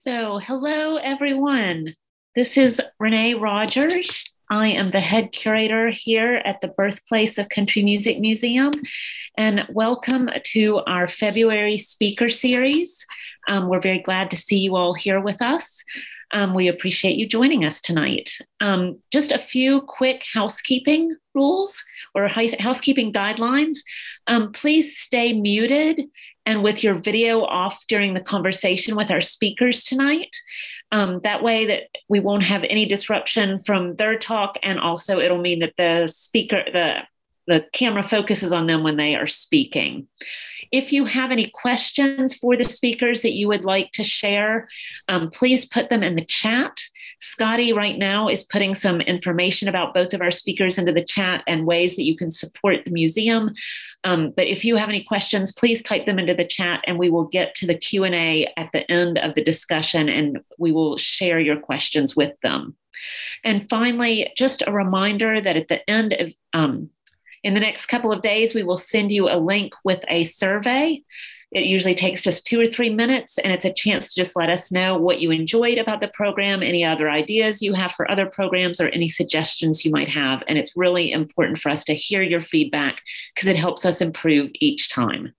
Hello everyone. This is Renee Rogers. I am the head curator here at the Birthplace of Country Music Museum, and welcome to our February speaker series. We're very glad to see you all here with us. We appreciate you joining us tonight. Just a few quick housekeeping rules or housekeeping guidelines. Please stay muted and with your video off during the conversation with our speakers tonight. That way that we won't have any disruption from their talk, and also it'll mean that the camera focuses on them when they are speaking. If you have any questions for the speakers that you would like to share, please put them in the chat. Scotty right now is putting some information about both of our speakers into the chat and ways that you can support the museum. But if you have any questions, please type them into the chat and we will get to the Q&A at the end of the discussion and we will share your questions with them. And finally, just a reminder that at the end of, in the next couple of days, we will send you a link with a survey. It usually takes just 2 or 3 minutes, and it's a chance to just let us know what you enjoyed about the program, any other ideas you have for other programs, or any suggestions you might have. And it's really important for us to hear your feedback because it helps us improve each time.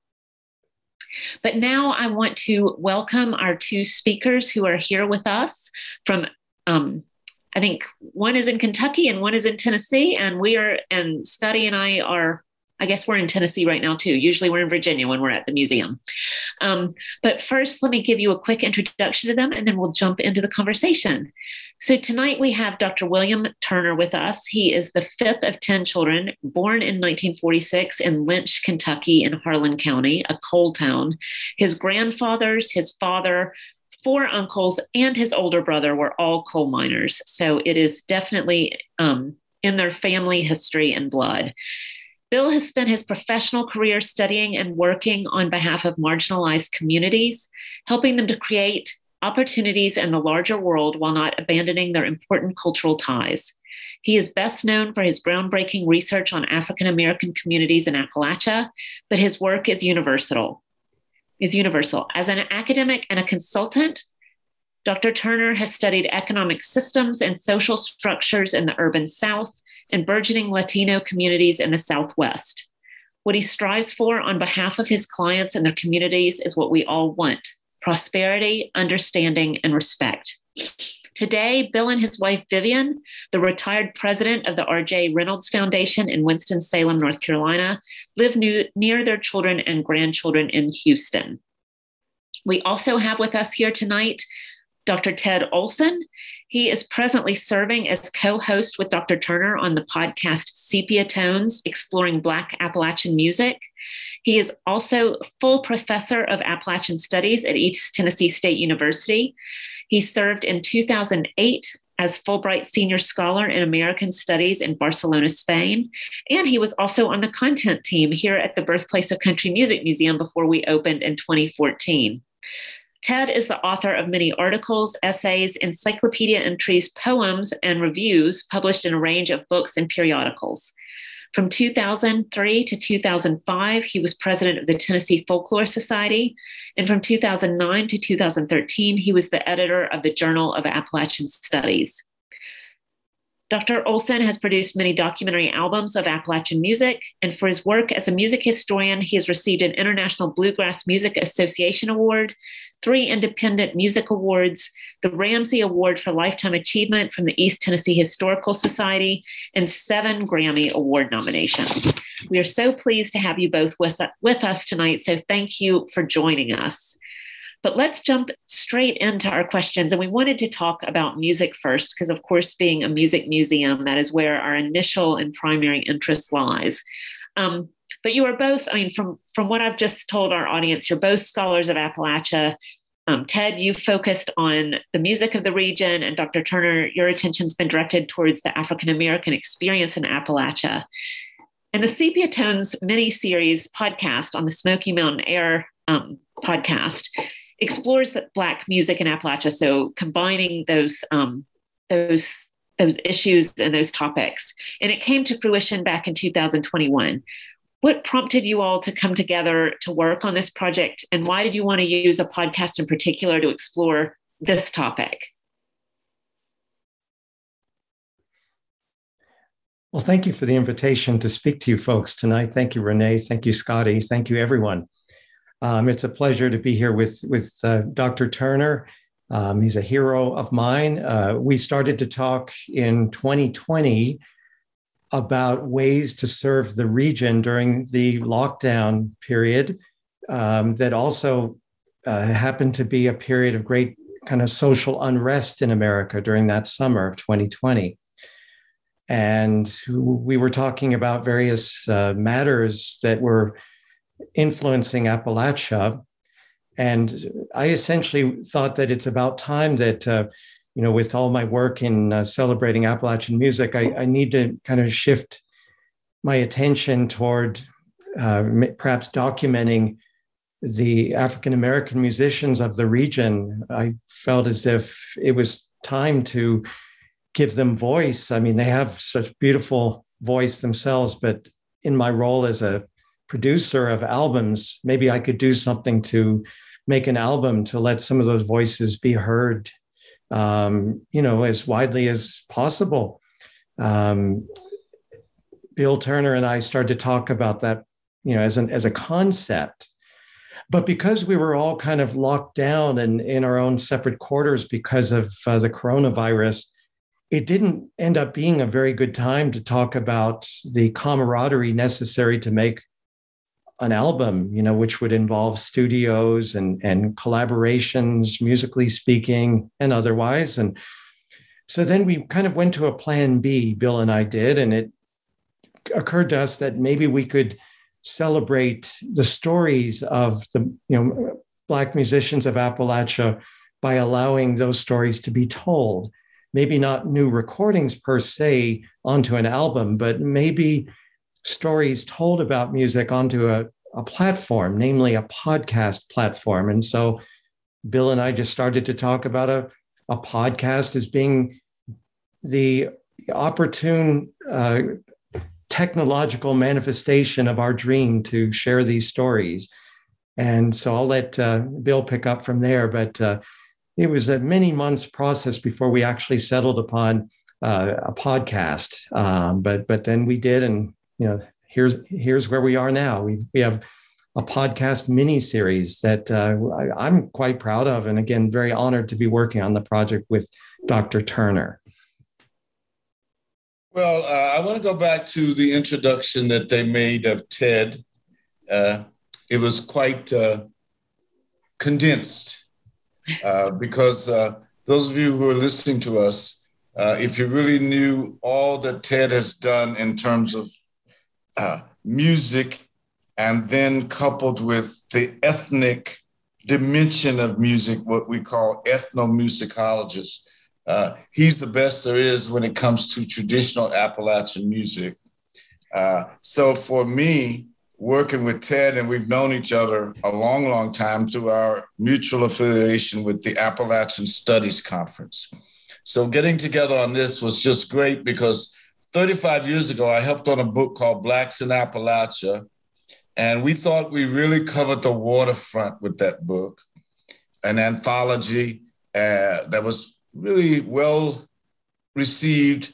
But now I want to welcome our two speakers who are here with us from I think one is in Kentucky and one is in Tennessee, and Scotty and I guess we're in Tennessee right now too. Usually we're in Virginia when we're at the museum. But first, let me give you a quick introduction to them and then we'll jump into the conversation. So tonight we have Dr. William Turner with us. He is the fifth of 10 children, born in 1946 in Lynch, Kentucky in Harlan County, a coal town. His grandfathers, his father, 4 uncles, and his older brother were all coal miners. So it is definitely in their family history and blood. Bill has spent his professional career studying and working on behalf of marginalized communities, helping them to create opportunities in the larger world while not abandoning their important cultural ties. He is best known for his groundbreaking research on African American communities in Appalachia, but his work is universal. As an academic and a consultant, Dr. Turner has studied economic systems and social structures in the urban South and burgeoning Latino communities in the Southwest. What he strives for on behalf of his clients and their communities is what we all want: prosperity, understanding, and respect. Today, Bill and his wife, Vivian, the retired president of the R.J. Reynolds Foundation in Winston-Salem, North Carolina, live near their children and grandchildren in Houston. We also have with us here tonight Dr. Ted Olson. He is presently serving as co-host with Dr. Turner on the podcast Sepia Tones, Exploring Black Appalachian Music. He is also full professor of Appalachian Studies at East Tennessee State University. He served in 2008 as Fulbright Senior Scholar in American Studies in Barcelona, Spain. And he was also on the content team here at the Birthplace of Country Music Museum before we opened in 2014. Ted is the author of many articles, essays, encyclopedia entries, poems, and reviews published in a range of books and periodicals. From 2003 to 2005, he was president of the Tennessee Folklore Society. And from 2009 to 2013, he was the editor of the Journal of Appalachian Studies. Dr. Olson has produced many documentary albums of Appalachian music, and for his work as a music historian, he has received an International Bluegrass Music Association Award, 3 Independent Music Awards, the Ramsey Award for Lifetime Achievement from the East Tennessee Historical Society, and 7 Grammy Award nominations. We are so pleased to have you both with us tonight, so thank you for joining us. But let's jump straight into our questions. And we wanted to talk about music first, because of course, being a music museum, that is where our initial and primary interest lies. But you are both, from what I've just told our audience, you're both scholars of Appalachia. Ted, you focused on the music of the region, and Dr. Turner, your attention's been directed towards the African-American experience in Appalachia. And the Sepia Tones mini-series podcast on the Smoky Mountain Air podcast explores the Black music in Appalachia, so combining those issues and those topics. And it came to fruition back in 2021. What prompted you all to come together to work on this project, and why did you want to use a podcast in particular to explore this topic. Well, thank you for the invitation to speak to you folks tonight. Thank you, Renee. Thank you, Scotty. Thank you, everyone. It's a pleasure to be here with Dr. Turner. He's a hero of mine. We started to talk in 2020 about ways to serve the region during the lockdown period that also happened to be a period of great kind of social unrest in America during that summer of 2020. And we were talking about various matters that were influencing Appalachia. And I essentially thought that it's about time that, with all my work in celebrating Appalachian music, I need to kind of shift my attention toward perhaps documenting the African-American musicians of the region. I felt as if it was time to give them voice. I mean, they have such beautiful voice themselves, but in my role as a producer of albums, maybe I could do something to make an album to let some of those voices be heard, as widely as possible. Bill Turner and I started to talk about that, as a concept. But because we were all kind of locked down and in our own separate quarters because of the coronavirus, it didn't end up being a very good time to talk about the camaraderie necessary to make an album, which would involve studios and collaborations, musically speaking and otherwise. And so then we kind of went to a plan B, Bill and I did, and it occurred to us that maybe we could celebrate the stories of the Black musicians of Appalachia by allowing those stories to be told. Maybe not new recordings per se onto an album, but maybe stories told about music onto a platform, namely a podcast platform. And so Bill and I just started to talk about a podcast as being the opportune technological manifestation of our dream to share these stories. And so I'll let Bill pick up from there, but it was a many months process before we actually settled upon a podcast. But then we did, and here's where we are now. We have a podcast mini series that I'm quite proud of, and again, very honored to be working on the project with Dr. Turner. Well, I want to go back to the introduction that they made of Ted. It was quite condensed. Because those of you who are listening to us, if you really knew all that Ted has done in terms of music, and then coupled with the ethnic dimension of music, what we call ethnomusicologist, he's the best there is when it comes to traditional Appalachian music. So for me, working with Ted, and we've known each other a long, long time through our mutual affiliation with the Appalachian Studies Conference. So getting together on this was just great because 35 years ago, I helped on a book called Blacks in Appalachia, and we thought we really covered the waterfront with that book, an anthology that was really well received.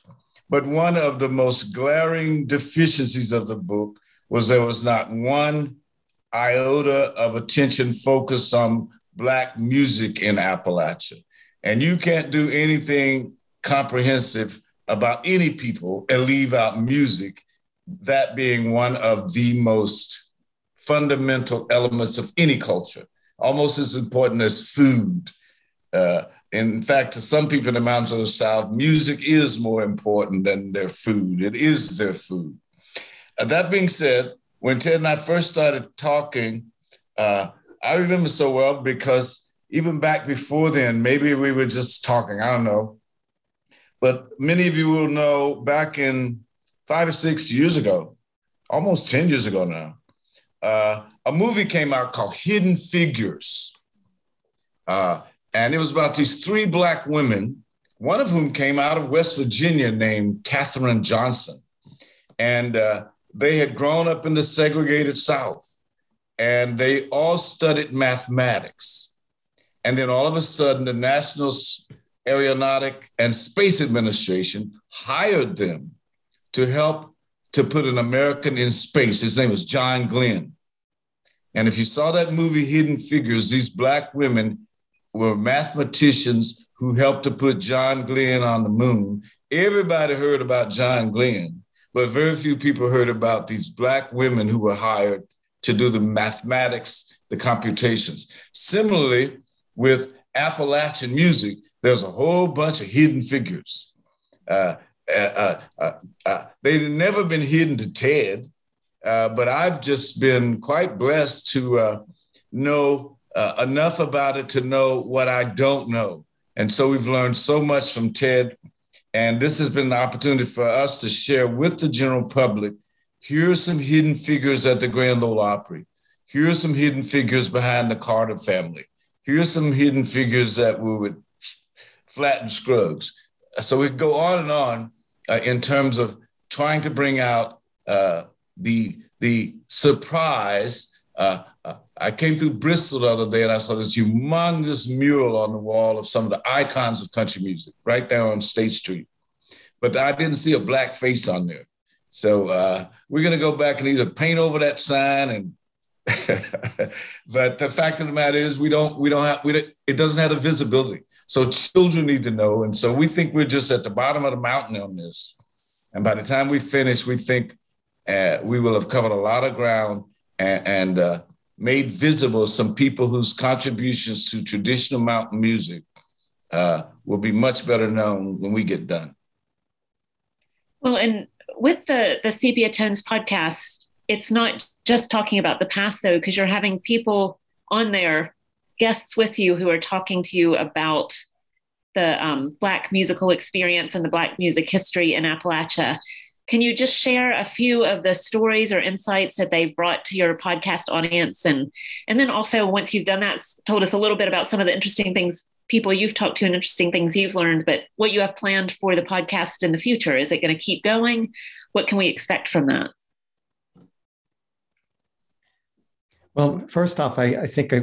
But one of the most glaring deficiencies of the book was there was not one iota of attention focused on Black music in Appalachia. And you can't do anything comprehensive about any people and leave out music, that being one of the most fundamental elements of any culture, almost as important as food. In fact, to some people in the mountains of the South, music is more important than their food. It is their food. That being said, when Ted and I first started talking, I remember so well because even back before then, maybe we were just talking, I don't know. But many of you will know back in 5 or 6 years ago, almost 10 years ago now, a movie came out called Hidden Figures. And it was about these 3 Black women, one of whom came out of West Virginia named Katherine Johnson. And they had grown up in the segregated South, and they all studied mathematics. And then all of a sudden, the National Aeronautic and Space Administration hired them to help to put an American in space. His name was John Glenn. And if you saw that movie, Hidden Figures, these Black women were mathematicians who helped to put John Glenn on the moon. Everybody heard about John Glenn, but very few people heard about these Black women who were hired to do the mathematics, the computations. Similarly, with Appalachian music, there's a whole bunch of hidden figures. They've never been hidden to Ted, but I've just been quite blessed to know enough about it to know what I don't know. And so we've learned so much from Ted. And this has been an opportunity for us to share with the general public. Here are some hidden figures at the Grand Ole Opry. Here are some hidden figures behind the Carter family. Here are some hidden figures that were with Flatt Scruggs. So we go on and on in terms of trying to bring out the surprise. I came through Bristol the other day and I saw this humongous mural on the wall of some of the icons of country music right there on State Street. But I didn't see a Black face on there. So we're going to go back and either paint over that sign and but the fact of the matter is it doesn't have the visibility. So children need to know. And so we think we're just at the bottom of the mountain on this. And by the time we finish, we think we will have covered a lot of ground and made visible some people whose contributions to traditional mountain music will be much better known when we get done. Well, and with the Sepia Tones podcast, it's not just talking about the past, though, because you're having people on there, guests with you, who are talking to you about the Black musical experience and the Black music history in Appalachia. Can you just share a few of the stories or insights that they've brought to your podcast audience? And then also, once you've done that, told us a little bit about some of the interesting things, people you've talked to and interesting things you've learned, but what you have planned for the podcast in the future. Is it going to keep going? What can we expect from that? Well, first off, I think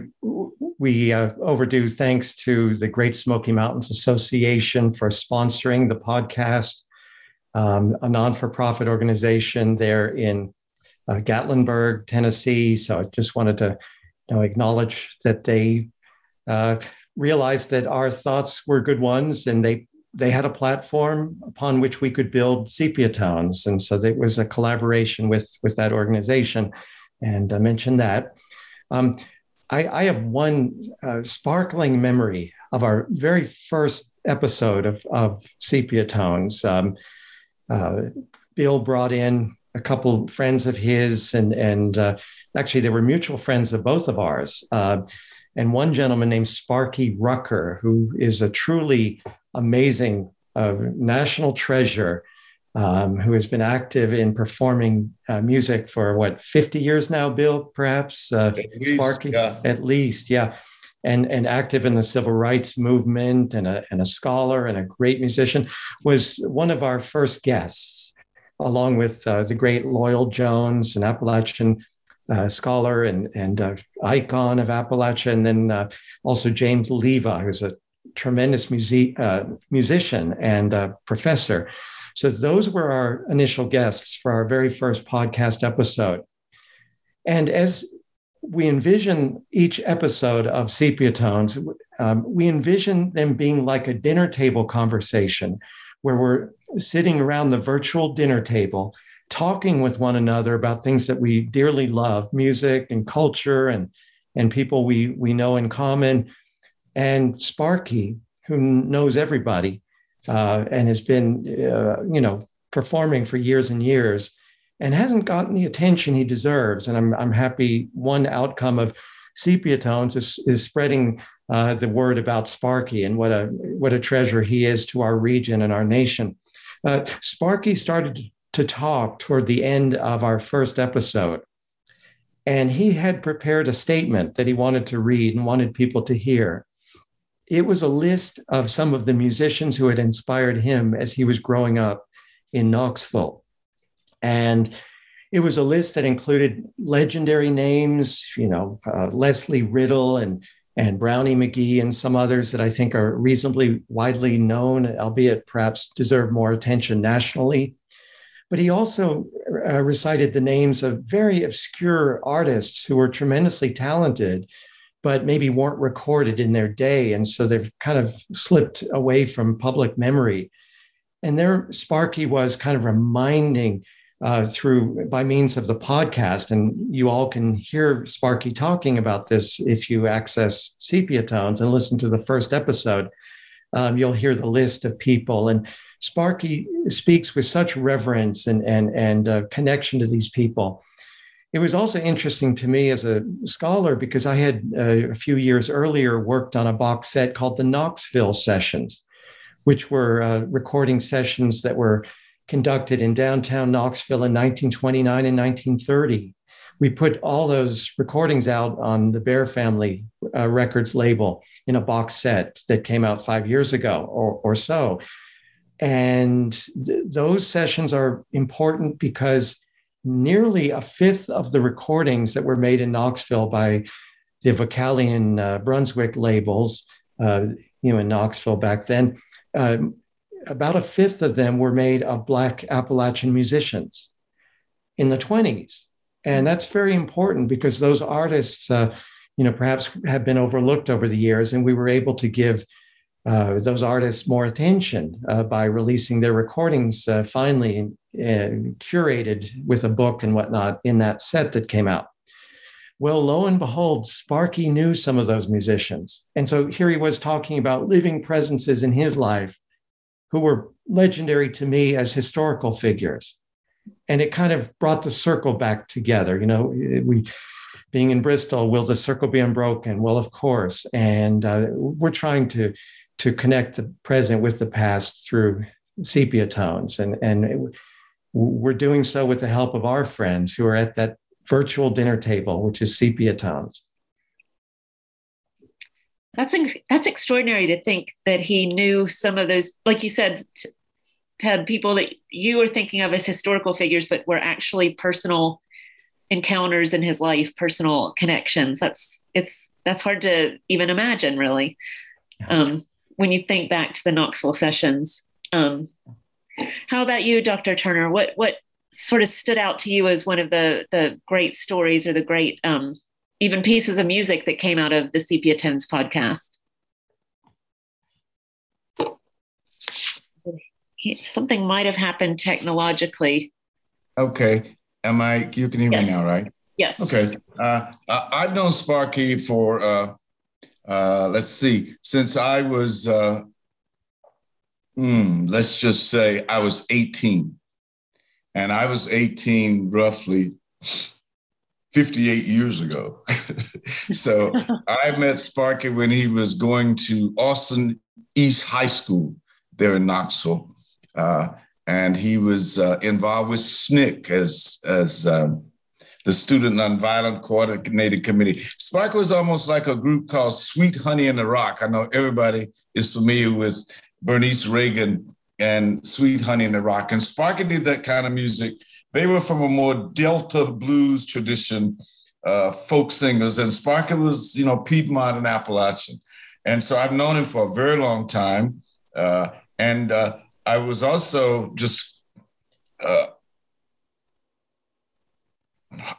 we overdue thanks to the Great Smoky Mountains Association for sponsoring the podcast, a non-for-profit organization there in Gatlinburg, Tennessee. So I just wanted to acknowledge that they realized that our thoughts were good ones, and they had a platform upon which we could build Sepia Tones. And so there was a collaboration with that organization. And I mentioned that. I have one sparkling memory of our very first episode of Sepia Tones. Bill brought in a couple friends of his, and actually they were mutual friends of both of ours. And one gentleman named Sparky Rucker, who is a truly amazing national treasure, who has been active in performing music for 50 years now, Bill, perhaps? At least, Sparky? yeah. At least, yeah. And active in the civil rights movement, and a scholar and a great musician, was one of our first guests, along with the great Loyal Jones, an Appalachian scholar and icon of Appalachia, and then also James Leva, who's a tremendous musician and professor. So those were our initial guests for our very first podcast episode. And as we envision each episode of Sepia Tones, we envision them being like a dinner table conversation where we're sitting around the virtual dinner table, talking with one another about things that we dearly love, music and culture and people we know in common. And Sparky, who knows everybody, and has been, performing for years and years, and hasn't gotten the attention he deserves. And I'm happy one outcome of Sepia Tones is spreading the word about Sparky and what a treasure he is to our region and our nation. Sparky started to talk toward the end of our first episode, and he had prepared a statement that he wanted to read and wanted people to hear. It was a list of some of the musicians who had inspired him as he was growing up in Knoxville. And it was a list that included legendary names, Leslie Riddle and and Brownie McGee and some others that I think are reasonably widely known, albeit perhaps deserve more attention nationally. But he also recited the names of very obscure artists who were tremendously talented, but maybe weren't recorded in their day. And so they've kind of slipped away from public memory. And there Sparky was kind of reminding by means of the podcast, and you all can hear Sparky talking about this if you access Sepia Tones and listen to the first episode. You'll hear the list of people, and Sparky speaks with such reverence and connection to these people. It was also interesting to me as a scholar because I had a few years earlier worked on a box set called the Knoxville Sessions, which were recording sessions that were conducted in downtown Knoxville in 1929 and 1930. We put all those recordings out on the Bear Family Records label in a box set that came out 5 years ago or so. And those sessions are important because nearly a fifth of the recordings that were made in Knoxville by the Vocalion Brunswick labels, in Knoxville back then, about a fifth of them were made of Black Appalachian musicians in the 20s. And that's very important because those artists, perhaps have been overlooked over the years, and we were able to give those artists more attention by releasing their recordings finally curated with a book and whatnot in that set that came out. Well, lo and behold, Sparky knew some of those musicians. And so here he was talking about living presences in his life who were legendary to me as historical figures. And it kind of brought the circle back together. We being in Bristol, will the circle be unbroken? Well, of course. And we're trying to connect the present with the past through sepia tones. And we're doing so with the help of our friends who are at that virtual dinner table, which is sepia tones. That's extraordinary to think that he knew some of those, like you said, Ted, people that you were thinking of as historical figures, but were actually personal encounters in his life, personal connections. That's hard to even imagine, really, when you think back to the Knoxville sessions. How about you, Dr. Turner? What sort of stood out to you as one of the great stories or the great even pieces of music that came out of the Sepia Tones podcast? Something might have happened technologically. Okay. You can hear me now, right? Yes. Okay. I've known Sparky for, let's see, since I was, let's just say I was 18. And I was 18 roughly 58 years ago. So I met Sparky when he was going to Austin East High School there in Knoxville. And he was involved with SNCC as the Student Nonviolent Coordinating Committee. Sparky was almost like a group called Sweet Honey in the Rock. I know everybody is familiar with Bernice Reagan and Sweet Honey in the Rock. And Sparky did that kind of music. They were from a more Delta blues tradition, folk singers. And Sparky was, Piedmont and Appalachian. And so I've known him for a very long time. And I was also just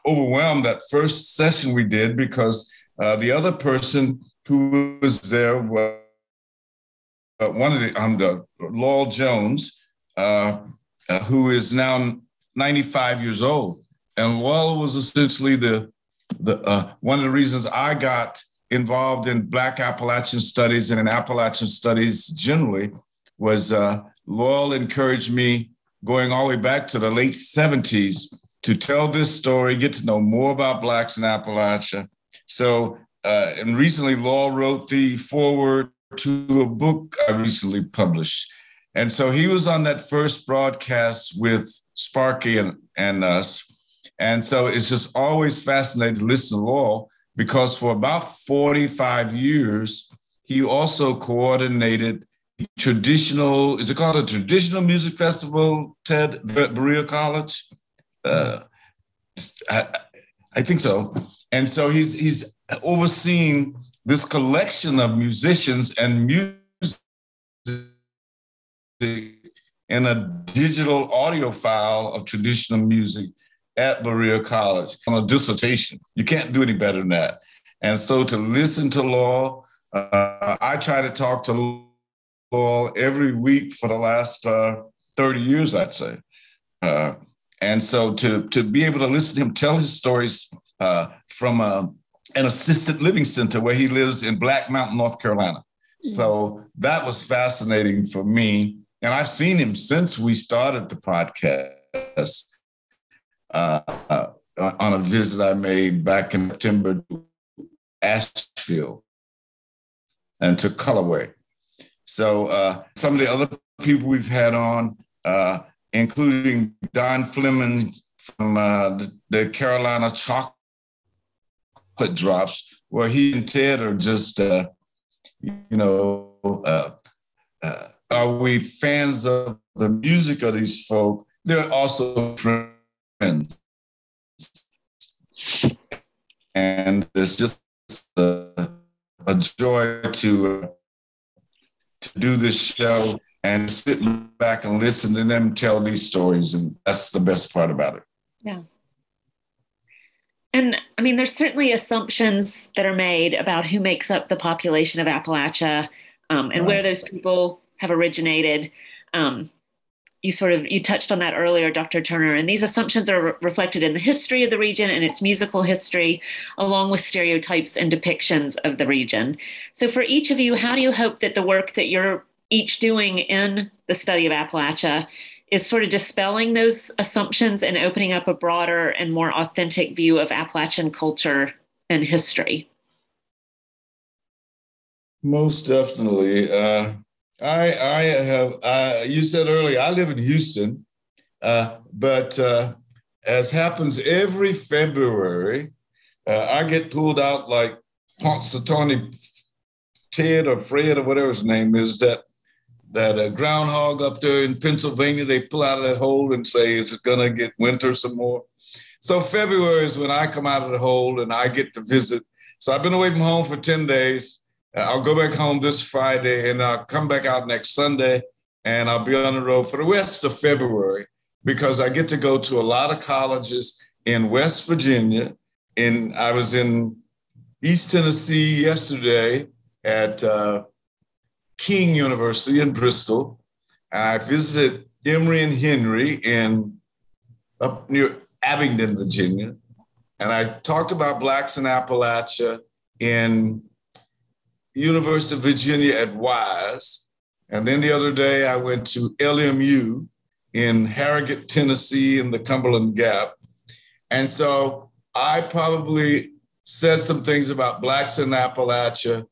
overwhelmed that first session we did because the other person who was there was Lowell Jones, who is now 95 years old. And Lowell was essentially the one of the reasons I got involved in Black Appalachian studies and in Appalachian studies generally was Lowell encouraged me going all the way back to the late 70s to tell this story, get to know more about Blacks in Appalachia. So, and recently Lowell wrote the foreword to a book I recently published. And so he was on that first broadcast with Sparky and us. And so it's just always fascinating to listen to Lowell because for about 45 years, he also coordinated traditional, is it called a traditional music festival, Ted, Berea College? I think so. And so he's overseen this collection of musicians and music in a digital audio file of traditional music at Berea College on a dissertation. You can't do any better than that. And so to listen to Laurel, I try to talk to Laurel every week for the last 30 years, I'd say. And so to be able to listen to him tell his stories from an assisted living center where he lives in Black Mountain, North Carolina. So that was fascinating for me. And I've seen him since we started the podcast on a visit I made back in September to Asheville and to Colorway. So some of the other people we've had on, including Don Fleming from the Carolina Chocolate Drops, where he and Ted are just, are we fans of the music of these folk? They're also friends. And it's just a joy to do this show and sit back and listen to them tell these stories. And that's the best part about it. Yeah. And I mean, there's certainly assumptions that are made about who makes up the population of Appalachia and where those people have originated. You touched on that earlier, Dr. Turner, and these assumptions are reflected in the history of the region and its musical history, along with stereotypes and depictions of the region. So for each of you, how do you hope that the work that you're each doing in the study of Appalachia is sort of dispelling those assumptions and opening up a broader and more authentic view of Appalachian culture and history? Most definitely. You said earlier, I live in Houston, but as happens every February, I get pulled out like Punxsutawney Ted or Fred or whatever his name is, that groundhog up there in Pennsylvania, they pull out of that hole and say, is it gonna get winter some more? So February is when I come out of the hole and I get to visit. So I've been away from home for 10 days. I'll go back home this Friday and I'll come back out next Sunday and I'll be on the road for the rest of February because I get to go to a lot of colleges in West Virginia. I was in East Tennessee yesterday at King University in Bristol. I visited Emory and Henry up near Abingdon, Virginia. And I talked about Blacks in Appalachia in University of Virginia at Wise. And then the other day I went to LMU in Harrogate, Tennessee in the Cumberland Gap. And so I probably said some things about Blacks in Appalachia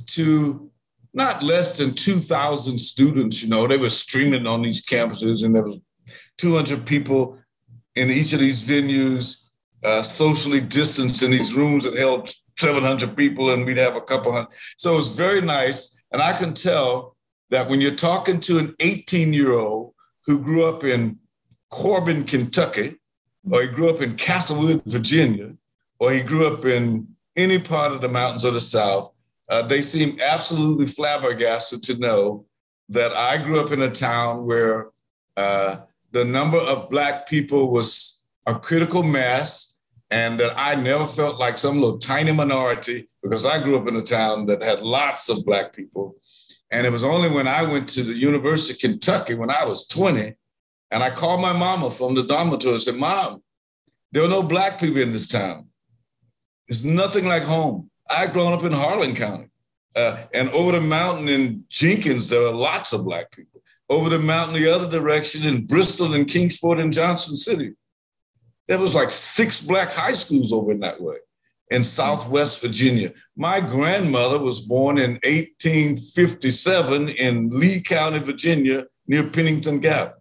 to not less than 2,000 students. They were streaming on these campuses and there was 200 people in each of these venues, socially distanced in these rooms that held 700 people and we'd have a couple hundred. So it was very nice. And I can tell that when you're talking to an 18-year-old who grew up in Corbin, Kentucky, or he grew up in Castlewood, Virginia, or he grew up in any part of the mountains of the South, they seem absolutely flabbergasted to know that I grew up in a town where the number of Black people was a critical mass, and that I never felt like some little tiny minority because I grew up in a town that had lots of Black people. And it was only when I went to the University of Kentucky when I was 20, and I called my mama from the dormitory and said, Mom, there are no Black people in this town. It's nothing like home. I'd grown up in Harlan County. And over the mountain in Jenkins, there are lots of Black people. Over the mountain the other direction in Bristol and Kingsport and Johnson City, there was like 6 Black high schools over in that way in Southwest Virginia. My grandmother was born in 1857 in Lee County, Virginia, near Pennington Gap.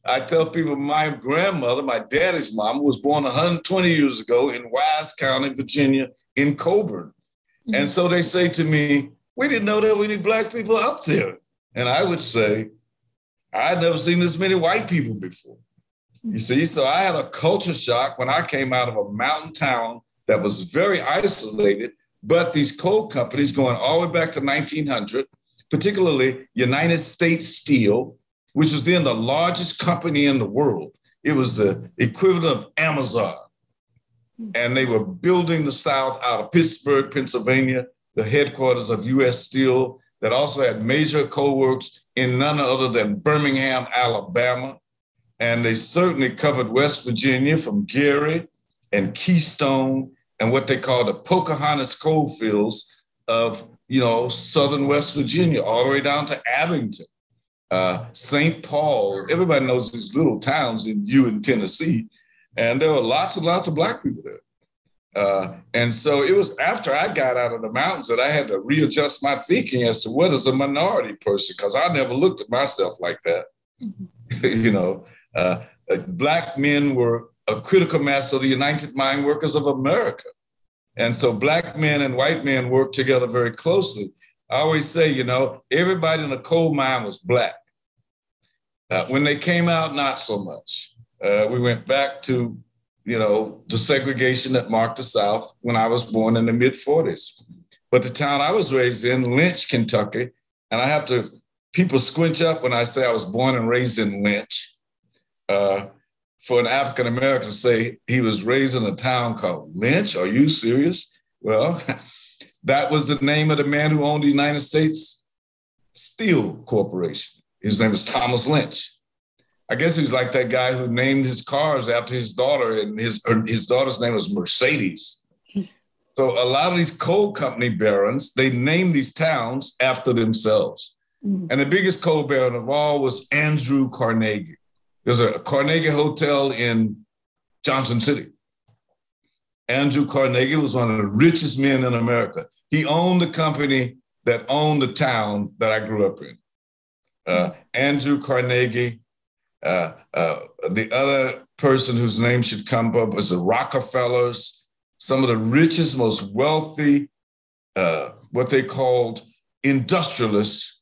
I tell people my grandmother, my daddy's mom, was born 120 years ago in Wise County, Virginia, in Coburn. Mm-hmm. And so they say to me, we didn't know there were any Black people up there. And I would say, I'd never seen this many white people before. You see, so I had a culture shock when I came out of a mountain town that was very isolated, But these coal companies going all the way back to 1900, particularly United States Steel, which was then the largest company in the world. It was the equivalent of Amazon. And they were building the South out of Pittsburgh, Pennsylvania, the headquarters of U.S. Steel, that also had major coal works in none other than Birmingham, Alabama. And they certainly covered West Virginia from Gary and Keystone and what they call the Pocahontas coal fields of, southern West Virginia, all the way down to Abington, St. Paul. Everybody knows these little towns in Tennessee. And there were lots and lots of Black people there. And so it was after I got out of the mountains that I had to readjust my thinking as to what is a minority person, because I never looked at myself like that. Black men were a critical mass of the United Mine Workers of America. And so Black men and white men worked together very closely. I always say, everybody in the coal mine was Black. When they came out, not so much. We went back to, the segregation that marked the South when I was born in the mid-40s. But the town I was raised in, Lynch, Kentucky, and people squinch up when I say I was born and raised in Lynch. For an African-American to say he was raised in a town called Lynch, are you serious? Well, that was the name of the man who owned the United States Steel Corporation. His name was Thomas Lynch. I guess he was like that guy who named his cars after his daughter, and his daughter's name was Mercedes. So a lot of these coal company barons, they named these towns after themselves. Mm-hmm. And the biggest coal baron of all was Andrew Carnegie. There's a Carnegie Hotel in Johnson City. Andrew Carnegie was one of the richest men in America. He owned the company that owned the town that I grew up in. Andrew Carnegie. The other person whose name should come up is the Rockefellers, some of the richest, most wealthy, what they called industrialists,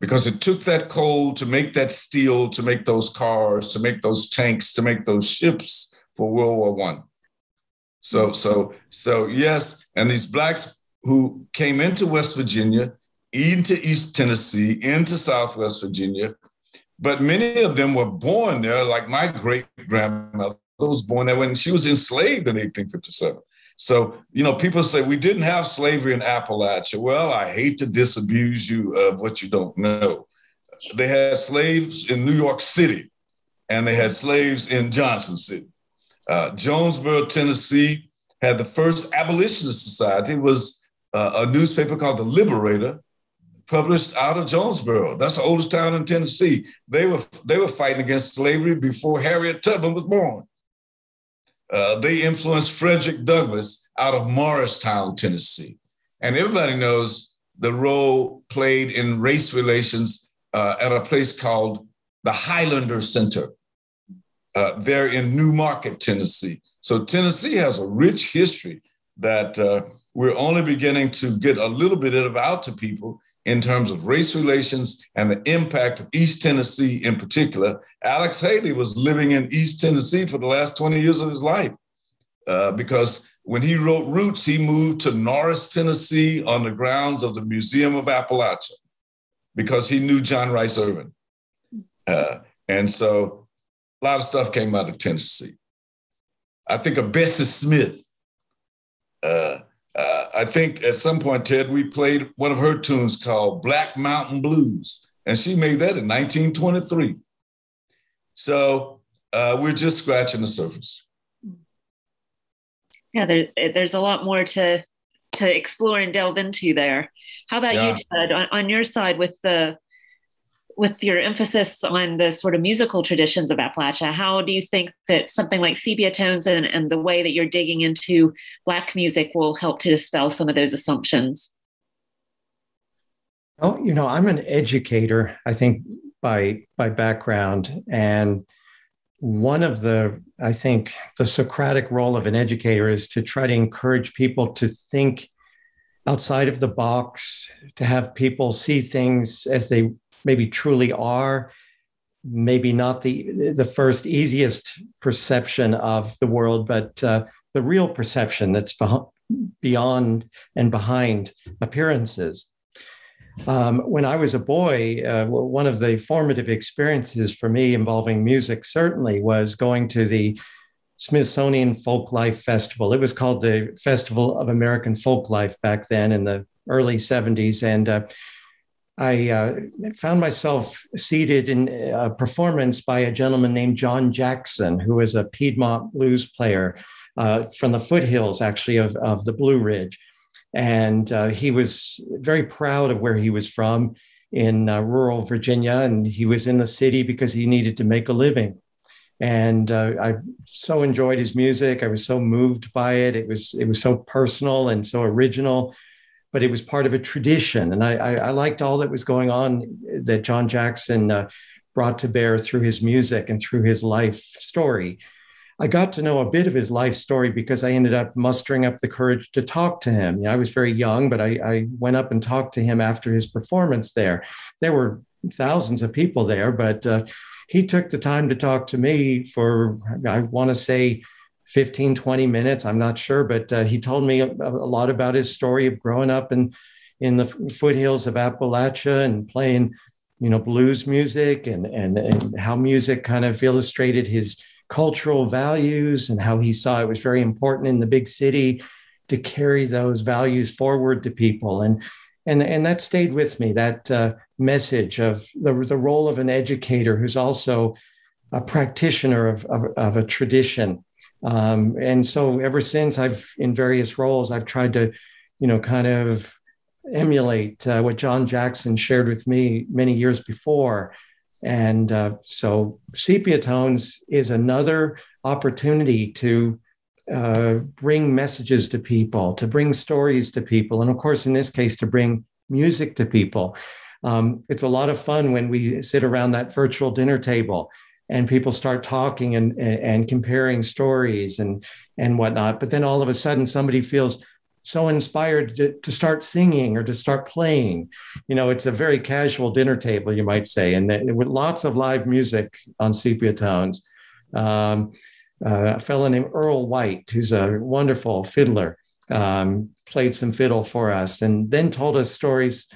because it took that coal to make that steel, to make those cars, to make those tanks, to make those ships for World War I. So yes, and these Blacks who came into West Virginia, into East Tennessee, into Southwest Virginia, but many of them were born there, like my great-grandmother was born there when she was enslaved in 1857. So, people say we didn't have slavery in Appalachia. Well, I hate to disabuse you of what you don't know. They had slaves in New York City, and they had slaves in Johnson City. Jonesboro, Tennessee had the first abolitionist society. It was a newspaper called The Liberator, published out of Jonesboro. That's the oldest town in Tennessee. They were fighting against slavery before Harriet Tubman was born. They influenced Frederick Douglass out of Morristown, Tennessee. And everybody knows the role played in race relations at a place called the Highlander Center there in New Market, Tennessee. So Tennessee has a rich history that we're only beginning to get a little bit of out to people in terms of race relations and the impact of East Tennessee in particular. Alex Haley was living in East Tennessee for the last 20 years of his life because when he wrote Roots, he moved to Norris, Tennessee on the grounds of the Museum of Appalachia because he knew John Rice Irvin. And so a lot of stuff came out of Tennessee. I think of Bessie Smith. I think at some point, Ted, we played one of her tunes called Black Mountain Blues, and she made that in 1923. So we're just scratching the surface. Yeah, there's a lot more to explore and delve into there. How about you, Ted, on your side with your emphasis on the sort of musical traditions of Appalachia? How do you think that something like sepia tones and the way that you're digging into Black music will help to dispel some of those assumptions? Oh, I'm an educator, I think, by background. And one of the Socratic role of an educator is to try to encourage people to think outside of the box, to have people see things as they maybe truly are, maybe not the first easiest perception of the world, but the real perception that's beyond and behind appearances. When I was a boy, one of the formative experiences for me involving music certainly was going to the Smithsonian Folklife Festival. It was called the Festival of American Folklife back then in the early 70s. And I found myself seated in a performance by a gentleman named John Jackson, who was a Piedmont blues player from the foothills, actually, of the Blue Ridge. And he was very proud of where he was from in rural Virginia. And he was in the city because he needed to make a living. And I so enjoyed his music. I was so moved by it. It was so personal and so original, but it was part of a tradition. And I liked all that was going on that John Jackson brought to bear through his music and through his life story. I got to know a bit of his life story because I ended up mustering up the courage to talk to him. You know, I was very young, but I went up and talked to him after his performance there. There were thousands of people there, but he took the time to talk to me for, I want to say, 15, 20 minutes. I'm not sure, but he told me a lot about his story of growing up in the foothills of Appalachia and playing, blues music and how music kind of illustrated his cultural values and how he saw it was very important in the big city to carry those values forward to people. And that stayed with me, that message of the role of an educator who's also a practitioner of a tradition. And so ever since in various roles, I've tried to, kind of emulate what John Jackson shared with me many years before. And so Sepia Tones is another opportunity to bring messages to people, to bring stories to people. And of course, in this case, to bring music to people. It's a lot of fun when we sit around that virtual dinner table and people start talking and comparing stories and whatnot. But then all of a sudden, somebody feels so inspired to start singing or to start playing. It's a very casual dinner table, you might say, and with lots of live music on Sepia Tones. A fellow named Earl White, who's a wonderful fiddler, played some fiddle for us and then told us stories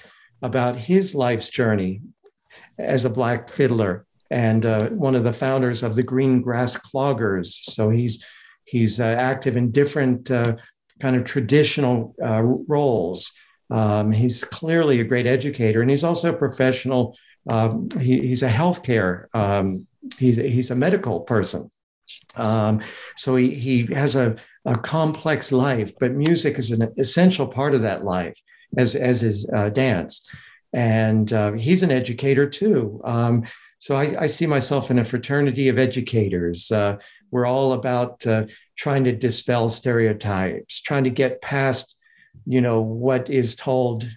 about his life's journey as a Black fiddler and one of the founders of the Green Grass Cloggers. So he's active in different kind of traditional roles. He's clearly a great educator, and he's also a professional. He's a healthcare. He's a medical person. So he has a complex life, but music is an essential part of that life, as is dance. And he's an educator too. So I see myself in a fraternity of educators. We're all about trying to dispel stereotypes, trying to get past, what is told,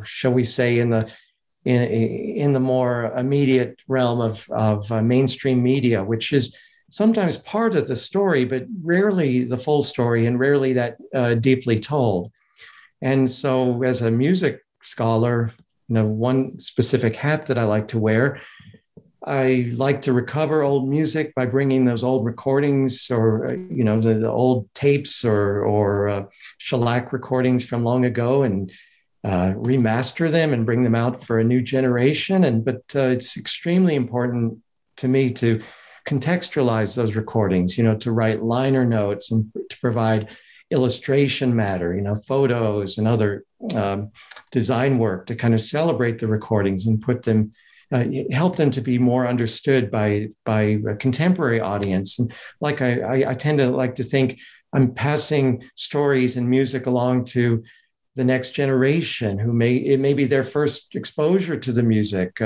shall we say, in the more immediate realm of mainstream media, which is sometimes part of the story, but rarely the full story and rarely that deeply told. And so as a music scholar, one specific hat that I like to wear, I like to recover old music by bringing those old recordings or, the old tapes or shellac recordings from long ago and remaster them and bring them out for a new generation. But it's extremely important to me to contextualize those recordings, to write liner notes and to provide illustration matter, photos and other design work to kind of celebrate the recordings and put them, help them to be more understood by a contemporary audience. And like I tend to like to think I'm passing stories and music along to the next generation who it may be their first exposure to the music.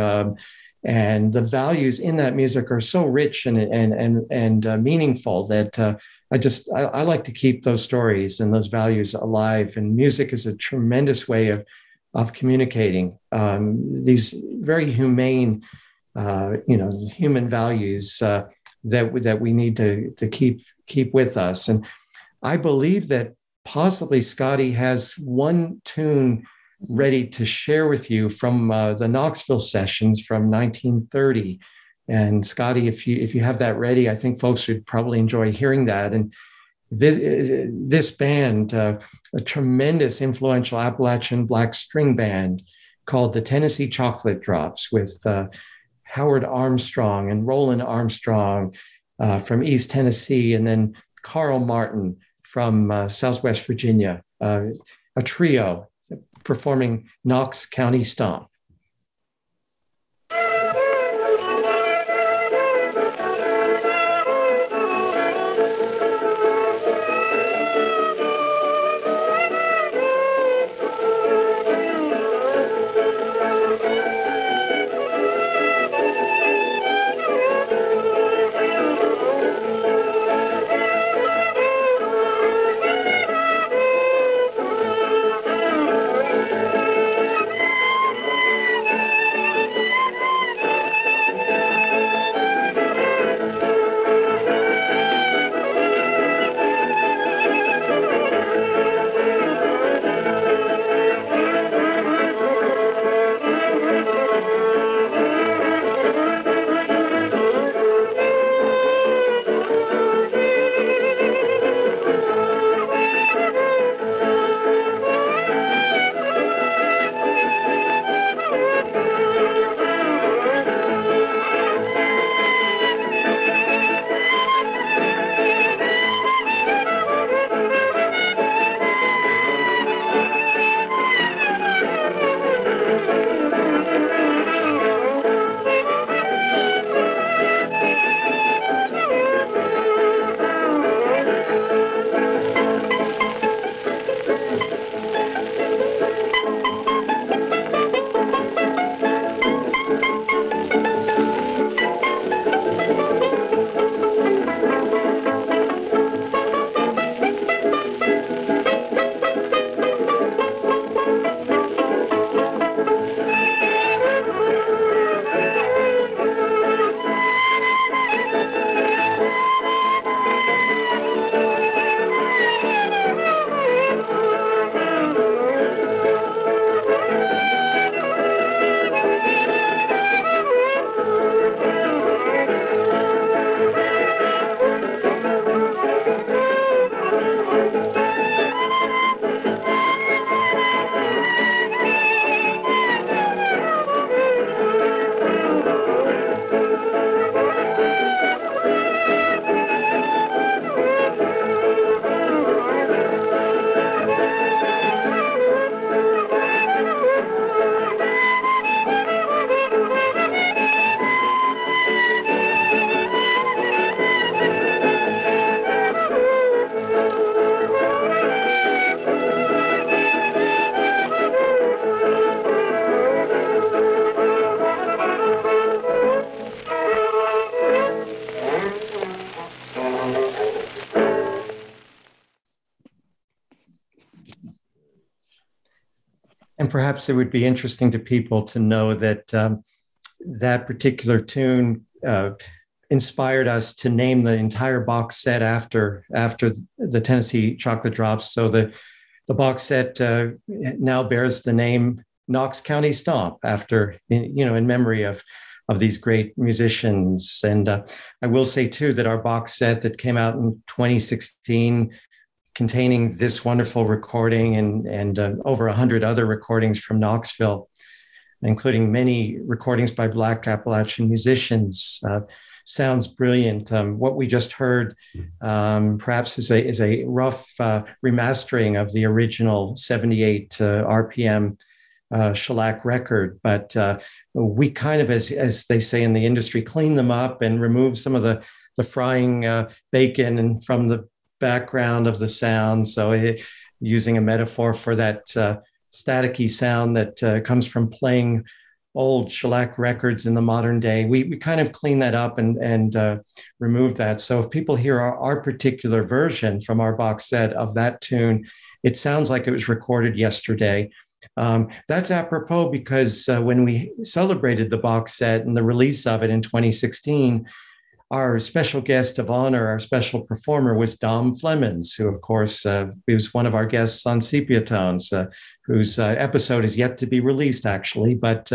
And the values in that music are so rich and meaningful that I like to keep those stories and those values alive. And music is a tremendous way of communicating these very humane, human values that we need to keep with us. And I believe that possibly Scotty has one tune ready to share with you from the Knoxville sessions from 1930. And Scotty, if you have that ready, I think folks would probably enjoy hearing that. And this band, a tremendous influential Appalachian black string band called the Tennessee Chocolate Drops with Howard Armstrong and Roland Armstrong from East Tennessee, and then Carl Martin from Southwest Virginia, a trio performing Knox County Stomp. And perhaps it would be interesting to people to know that that particular tune inspired us to name the entire box set after the Tennessee Chocolate Drops. So the box set now bears the name Knox County Stomp after, in memory of these great musicians. And I will say too that our box set that came out in 2016, containing this wonderful recording and over 100 other recordings from Knoxville, including many recordings by Black Appalachian musicians, sounds brilliant. What we just heard perhaps is a rough remastering of the original 78 RPM shellac record, but we kind of, as they say in the industry, clean them up and remove some of the frying bacon and from the background of the sound. So using a metaphor for that staticky sound that comes from playing old shellac records in the modern day, we kind of clean that up and remove that. So if people hear our particular version from our box set of that tune, it sounds like it was recorded yesterday. That's apropos because when we celebrated the box set and the release of it in 2016, our special guest of honor, our special performer was Dom Flemons, who, of course, he was one of our guests on Sepia Tones, whose episode is yet to be released, actually. But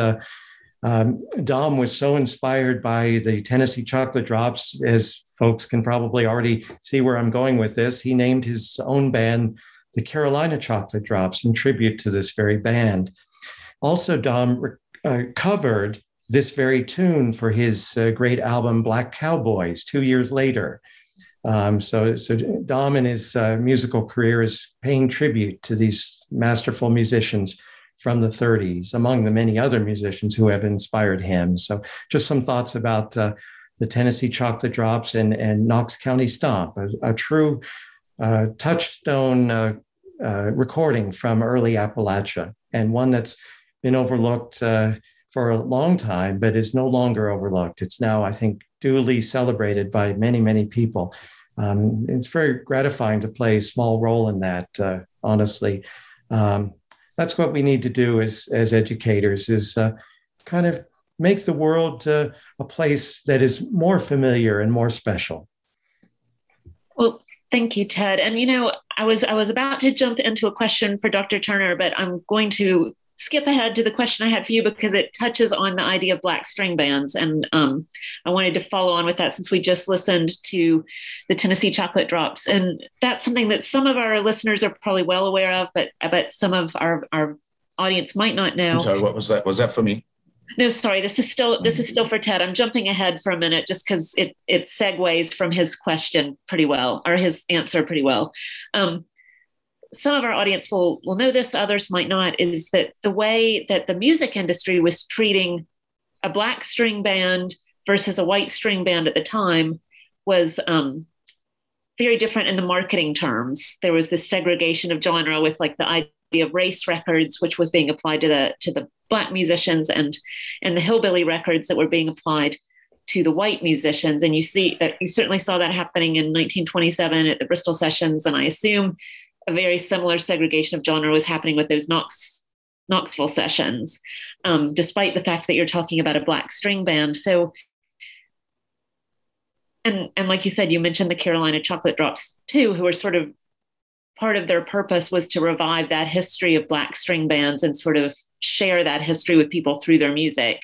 Dom was so inspired by the Tennessee Chocolate Drops, as folks can probably already see where I'm going with this. He named his own band the Carolina Chocolate Drops in tribute to this very band. Also, Dom covered this very tune for his great album Black Cowboys 2 years later. So Dom in his musical career is paying tribute to these masterful musicians from the 30s, among the many other musicians who have inspired him. So just some thoughts about the Tennessee Chocolate Drops and Knox County Stomp, a true touchstone recording from early Appalachia, and one that's been overlooked for a long time, but is no longer overlooked. It's now, I think, duly celebrated by many, many people. It's very gratifying to play a small role in that, honestly. That's what we need to do as educators, is kind of make the world a place that is more familiar and more special. Well, thank you, Ted. And, I was about to jump into a question for Dr. Turner, but I'm going to skip ahead to the question I had for you because it touches on the idea of black string bands. And I wanted to follow on with that since we just listened to the Tennessee Chocolate Drops. And that's something that some of our listeners are probably well aware of, but some of our audience might not know. I'm sorry, what was that? Was that for me? No, sorry. This is still for Ted. I'm jumping ahead for a minute just because it segues from his question pretty well, or his answer pretty well. Some of our audience will know this, others might not, is that the way that the music industry was treating a black string band versus a white string band at the time was very different in the marketing terms. There was this segregation of genre with like the idea of race records, which was being applied to the black musicians, and the hillbilly records that were being applied to the white musicians. And you certainly saw that happening in 1927 at the Bristol Sessions, and I assume a very similar segregation of genre was happening with those Knoxville sessions, despite the fact that you're talking about a black string band. So, and like you said, you mentioned the Carolina Chocolate Drops too, who are sort of part of their purpose was to revive that history of black string bands and sort of share that history with people through their music.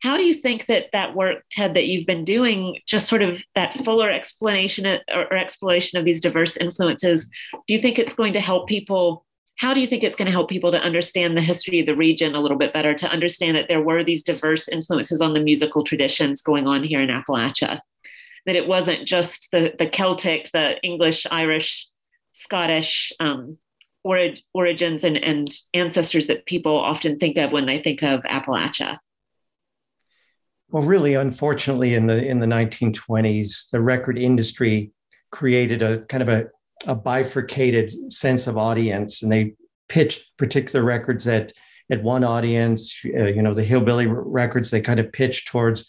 How do you think that work, Ted, that you've been doing, just sort of that fuller explanation or exploration of these diverse influences, do you think it's going to help people? How do you think it's going to help people to understand the history of the region a little bit better, to understand that there were these diverse influences on the musical traditions going on here in Appalachia? That it wasn't just the Celtic, the English, Irish, Scottish origins and ancestors that people often think of when they think of Appalachia? Well, really, unfortunately, in the 1920s, the record industry created a kind of a bifurcated sense of audience, and they pitched particular records at one audience. The hillbilly records, they kind of pitched towards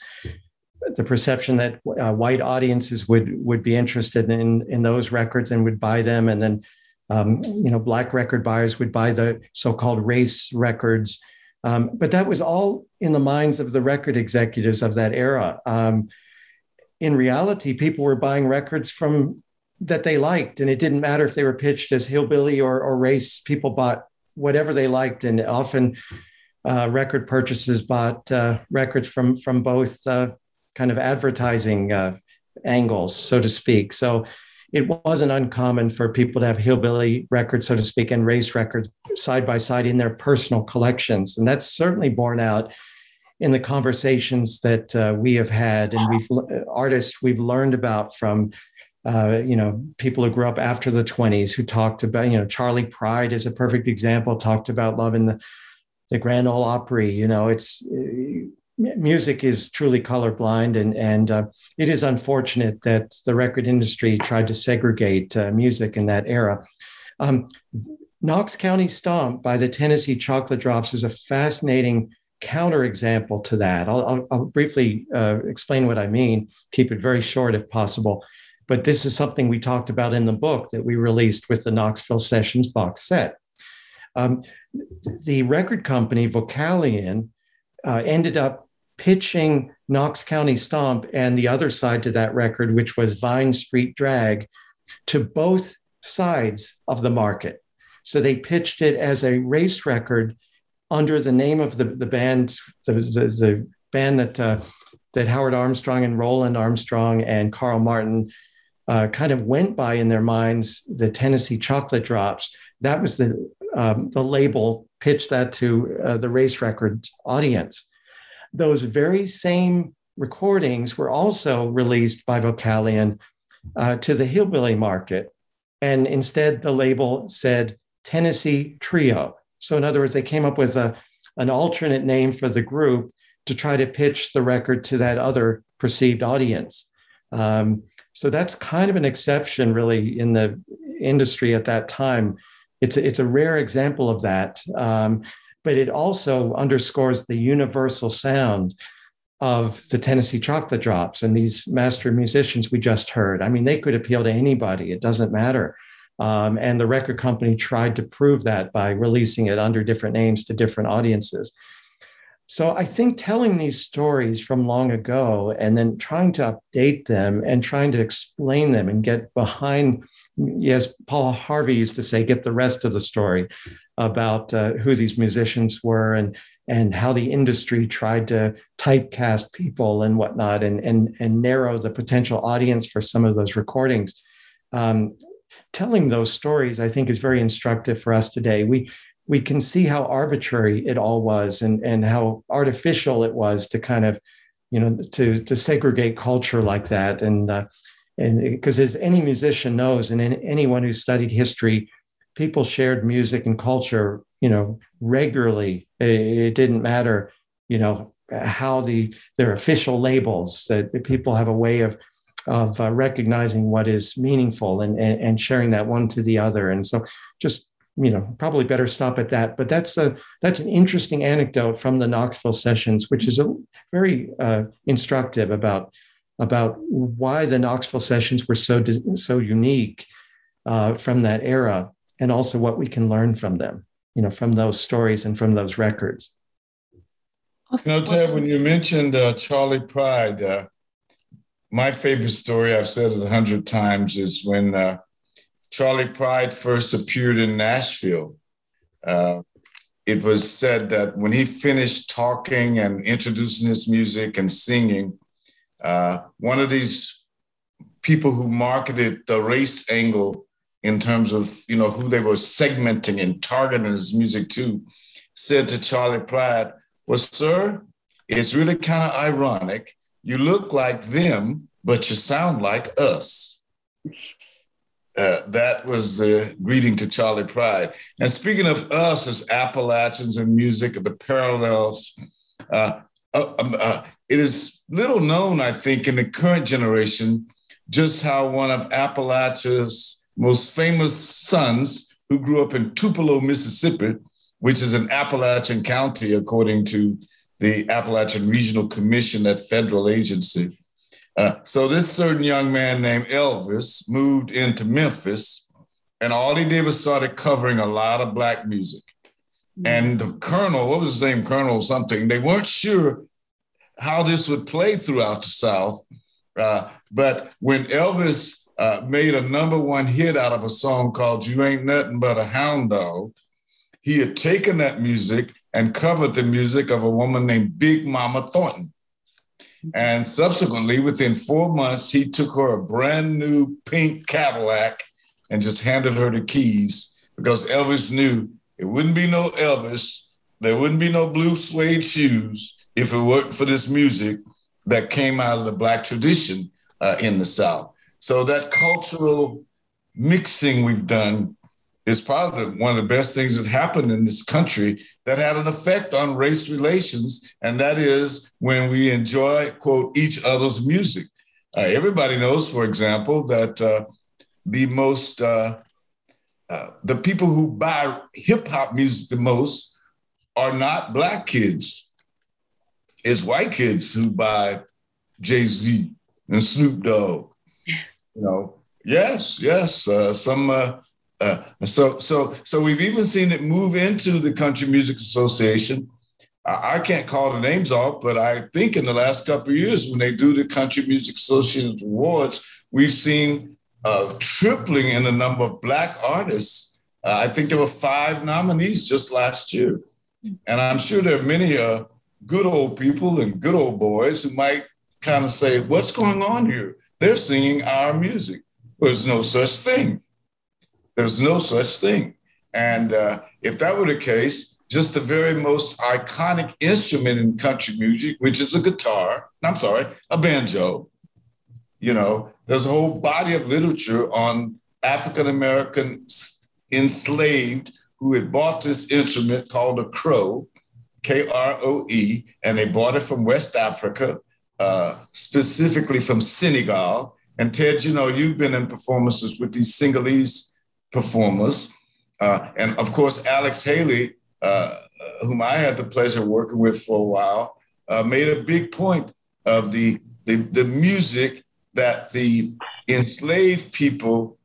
the perception that white audiences would be interested in those records and would buy them, and then black record buyers would buy the so-called race records. But that was all in the minds of the record executives of that era. In reality, people were buying records that they liked, and it didn't matter if they were pitched as hillbilly or race. People bought whatever they liked, and often record purchases bought records from both kind of advertising angles, so to speak. So it wasn't uncommon for people to have hillbilly records, so to speak, and race records side by side in their personal collections. And that's certainly borne out in the conversations that we have had, and artists we've learned about from, people who grew up after the 20s who talked about, Charlie Pride is a perfect example, talked about love in the Grand Ole Opry. Music is truly colorblind, and it is unfortunate that the record industry tried to segregate music in that era. Knox County Stomp by the Tennessee Chocolate Drops is a fascinating counterexample to that. I'll briefly explain what I mean, keep it very short if possible. But this is something we talked about in the book that we released with the Knoxville Sessions box set. The record company, Vocalion, ended up pitching Knox County Stomp and the other side to that record, which was Vine Street Drag, to both sides of the market. So they pitched it as a race record under the name of the band, the band that Howard Armstrong and Roland Armstrong and Carl Martin kind of went by in their minds, the Tennessee Chocolate Drops. That was the label pitched that to the race record audience. Those very same recordings were also released by Vocalion to the hillbilly market. And instead, the label said Tennessee Trio. So in other words, they came up with an alternate name for the group to try to pitch the record to that other perceived audience. So that's kind of an exception, really, in the industry at that time. It's a rare example of that, but it also underscores the universal sound of the Tennessee Chocolate Drops and these master musicians we just heard. I mean, they could appeal to anybody. It doesn't matter. And the record company tried to prove that by releasing it under different names to different audiences. So I think telling these stories from long ago and then trying to update them and trying to explain them and get behind, yes, Paul Harvey used to say, get the rest of the story about who these musicians were and how the industry tried to typecast people and whatnot and narrow the potential audience for some of those recordings. Telling those stories, I think, is very instructive for us today. We can see how arbitrary it all was and how artificial it was to kind of, to segregate culture like that. And because as any musician knows, and anyone who's studied history, people shared music and culture, regularly. It didn't matter, how their official labels, that people have a way of recognizing what is meaningful and sharing that one to the other. And so just, probably better stop at that. But that's an interesting anecdote from the Knoxville sessions, which is a very instructive about why the Knoxville sessions were so unique from that era, and also what we can learn from them, from those stories and from those records. Ted, when you mentioned Charley Pride, my favorite story, I've said it 100 times, is when Charley Pride first appeared in Nashville. It was said that when he finished talking and introducing his music and singing, one of these people who marketed the race angle in terms of, who they were segmenting and targeting his music to, said to Charley Pride, well, sir, it's really kind of ironic. You look like them, but you sound like us. That was the greeting to Charley Pride. And speaking of us as Appalachians and music, the parallels, it is little known, I think, in the current generation, just how one of Appalachia's most famous sons, who grew up in Tupelo, Mississippi, which is an Appalachian county, according to the Appalachian Regional Commission, that federal agency. So this certain young man named Elvis moved into Memphis, and all he did was started covering a lot of Black music. And the Colonel, what was his name? Colonel something. They weren't sure how this would play throughout the South. But when Elvis made a #1 hit out of a song called You Ain't Nothing But a Hound Dog, he had taken that music and covered the music of a woman named Big Mama Thornton. And subsequently, within 4 months, he took her a brand new pink Cadillac and just handed her the keys, because Elvis knew it wouldn't be no Elvis, there wouldn't be no blue suede shoes if it weren't for this music that came out of the Black tradition in the South. So that cultural mixing we've done is probably one of the best things that happened in this country that had an effect on race relations, and that is when we enjoy, quote, each other's music. Everybody knows, for example, that the people who buy hip-hop music the most are not Black kids. It's white kids who buy Jay-Z and Snoop Dogg. Yes. So we've even seen it move into the Country Music Association. I can't call the names off, but I think in the last couple of years, when they do the Country Music Association Awards, we've seen a tripling in the number of Black artists. I think there were 5 nominees just last year. And I'm sure there are many good old people and good old boys who might kind of say, what's going on here? They're singing our music. There's no such thing. There's no such thing. And if that were the case, just the very most iconic instrument in country music, which is a banjo, there's a whole body of literature on African-American enslaved who had bought this instrument called a crow, Kroe, and they bought it from West Africa, specifically from Senegal. And Ted, you've been in performances with these Senegalese performers. And of course, Alex Haley, whom I had the pleasure of working with for a while, made a big point of the music that the enslaved people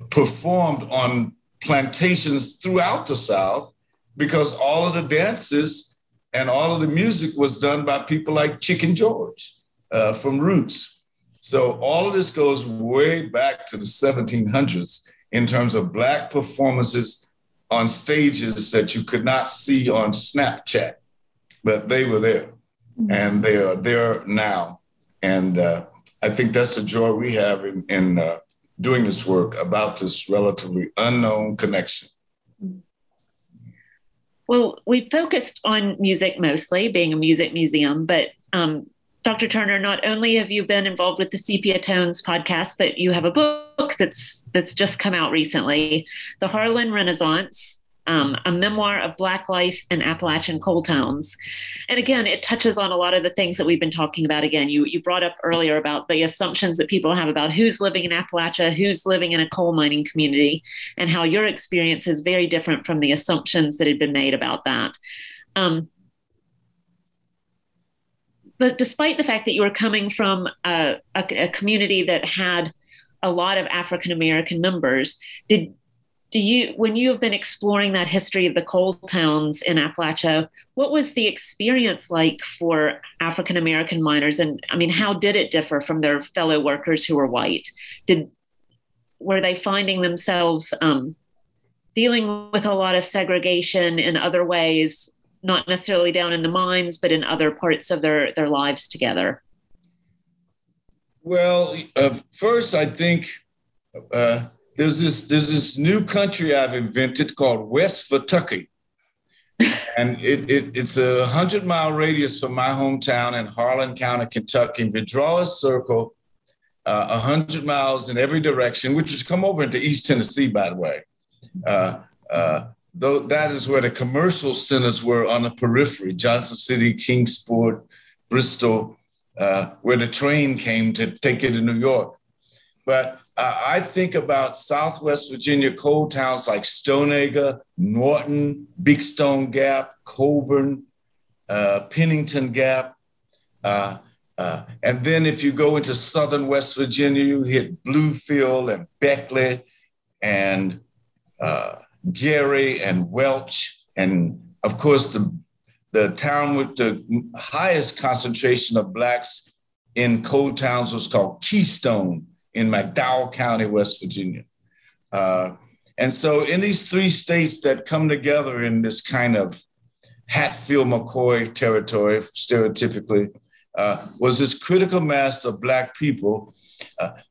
performed on plantations throughout the South, because all of the dances and all of the music was done by people like Chicken George from Roots. So all of this goes way back to the 1700s in terms of Black performances on stages that you could not see on Snapchat, but they were there, and they are there now. And I think that's the joy we have in doing this work about this relatively unknown connection. Well, we focused on music mostly, being a music museum, but Dr. Turner, not only have you been involved with the Sepia Tones podcast, but you have a book that's just come out recently, The Harlan Renaissance, a memoir of Black life in Appalachian coal towns. And again, it touches on a lot of the things that we've been talking about. Again, you brought up earlier about the assumptions that people have about who's living in Appalachia, who's living in a coal mining community, and how your experience is very different from the assumptions that had been made about that. But despite the fact that you were coming from a community that had a lot of African-American members, when you have been exploring that history of the coal towns in Appalachia, what was the experience like for African-American miners? And I mean, how did it differ from their fellow workers who were white? Were they finding themselves dealing with a lot of segregation in other ways, not necessarily down in the mines, but in other parts of their lives together? Well, first, I think there's this new country I've invented called West Kentucky. And it's a 100-mile radius from my hometown in Harlan County, Kentucky. If you draw a circle 100 miles in every direction, which has come over into East Tennessee, by the way, though that is where the commercial centers were on the periphery, Johnson City, Kingsport, Bristol, where the train came to take you to New York. But I think about Southwest Virginia coal towns like Stoneacre, Norton, Big Stone Gap, Coburn, Pennington Gap. And then if you go into Southern West Virginia, you hit Bluefield and Beckley and Gary and Welch. And of course, the town with the highest concentration of Blacks in coal towns was called Keystone in McDowell County, West Virginia. And so in these three states that come together in this kind of Hatfield-McCoy territory, stereotypically, was this critical mass of Black people.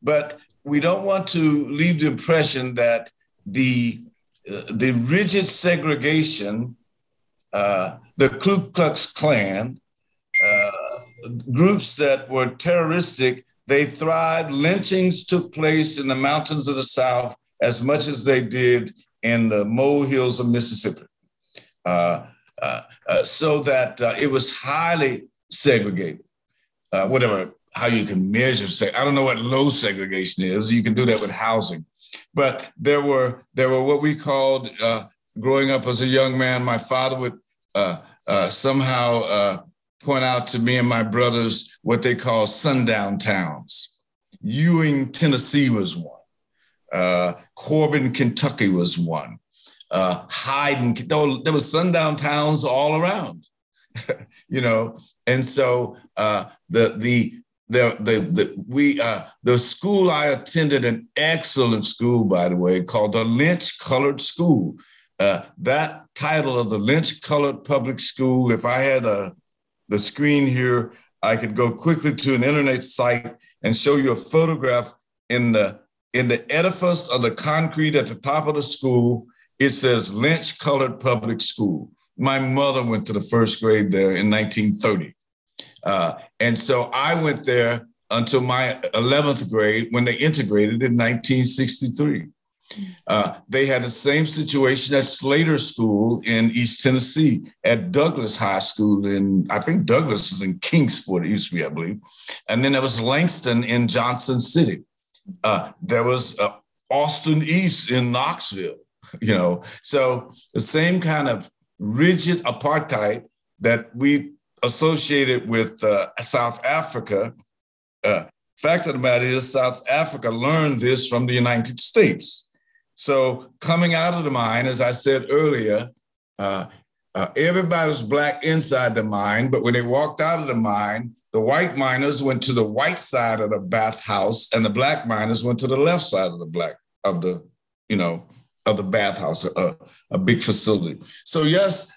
But we don't want to leave the impression that the rigid segregation, the Ku Klux Klan, groups that were terroristic, they thrived. Lynchings took place in the mountains of the South as much as they did in the molehills of Mississippi. So that it was highly segregated, how you can measure. I don't know what low segregation is. You can do that with housing. But there were what we called, growing up as a young man, my father would somehow point out to me and my brothers what they call sundown towns. Ewing, Tennessee was one. Corbin, Kentucky was one. Hyden, there were sundown towns all around, And so the school I attended, an excellent school, by the way, called the Lynch Colored School. That title of the Lynch Colored Public School, if I had the screen here, I could go quickly to an internet site and show you a photograph in the edifice of the concrete at the top of the school. It says Lynch Colored Public School. My mother went to the first grade there in 1930. And so I went there until my 11th grade when they integrated in 1963. They had the same situation at Slater School in East Tennessee, at Douglas High School I think Douglas is in Kingsport, it used to be, I believe. And then there was Langston in Johnson City. There was Austin East in Knoxville, So the same kind of rigid apartheid that we associated with South Africa. Fact of the matter is, South Africa learned this from the United States. So coming out of the mine, as I said earlier, everybody was Black inside the mine, but when they walked out of the mine, the white miners went to the white side of the bathhouse, and the Black miners went to the left side of the bathhouse, a big facility. So yes,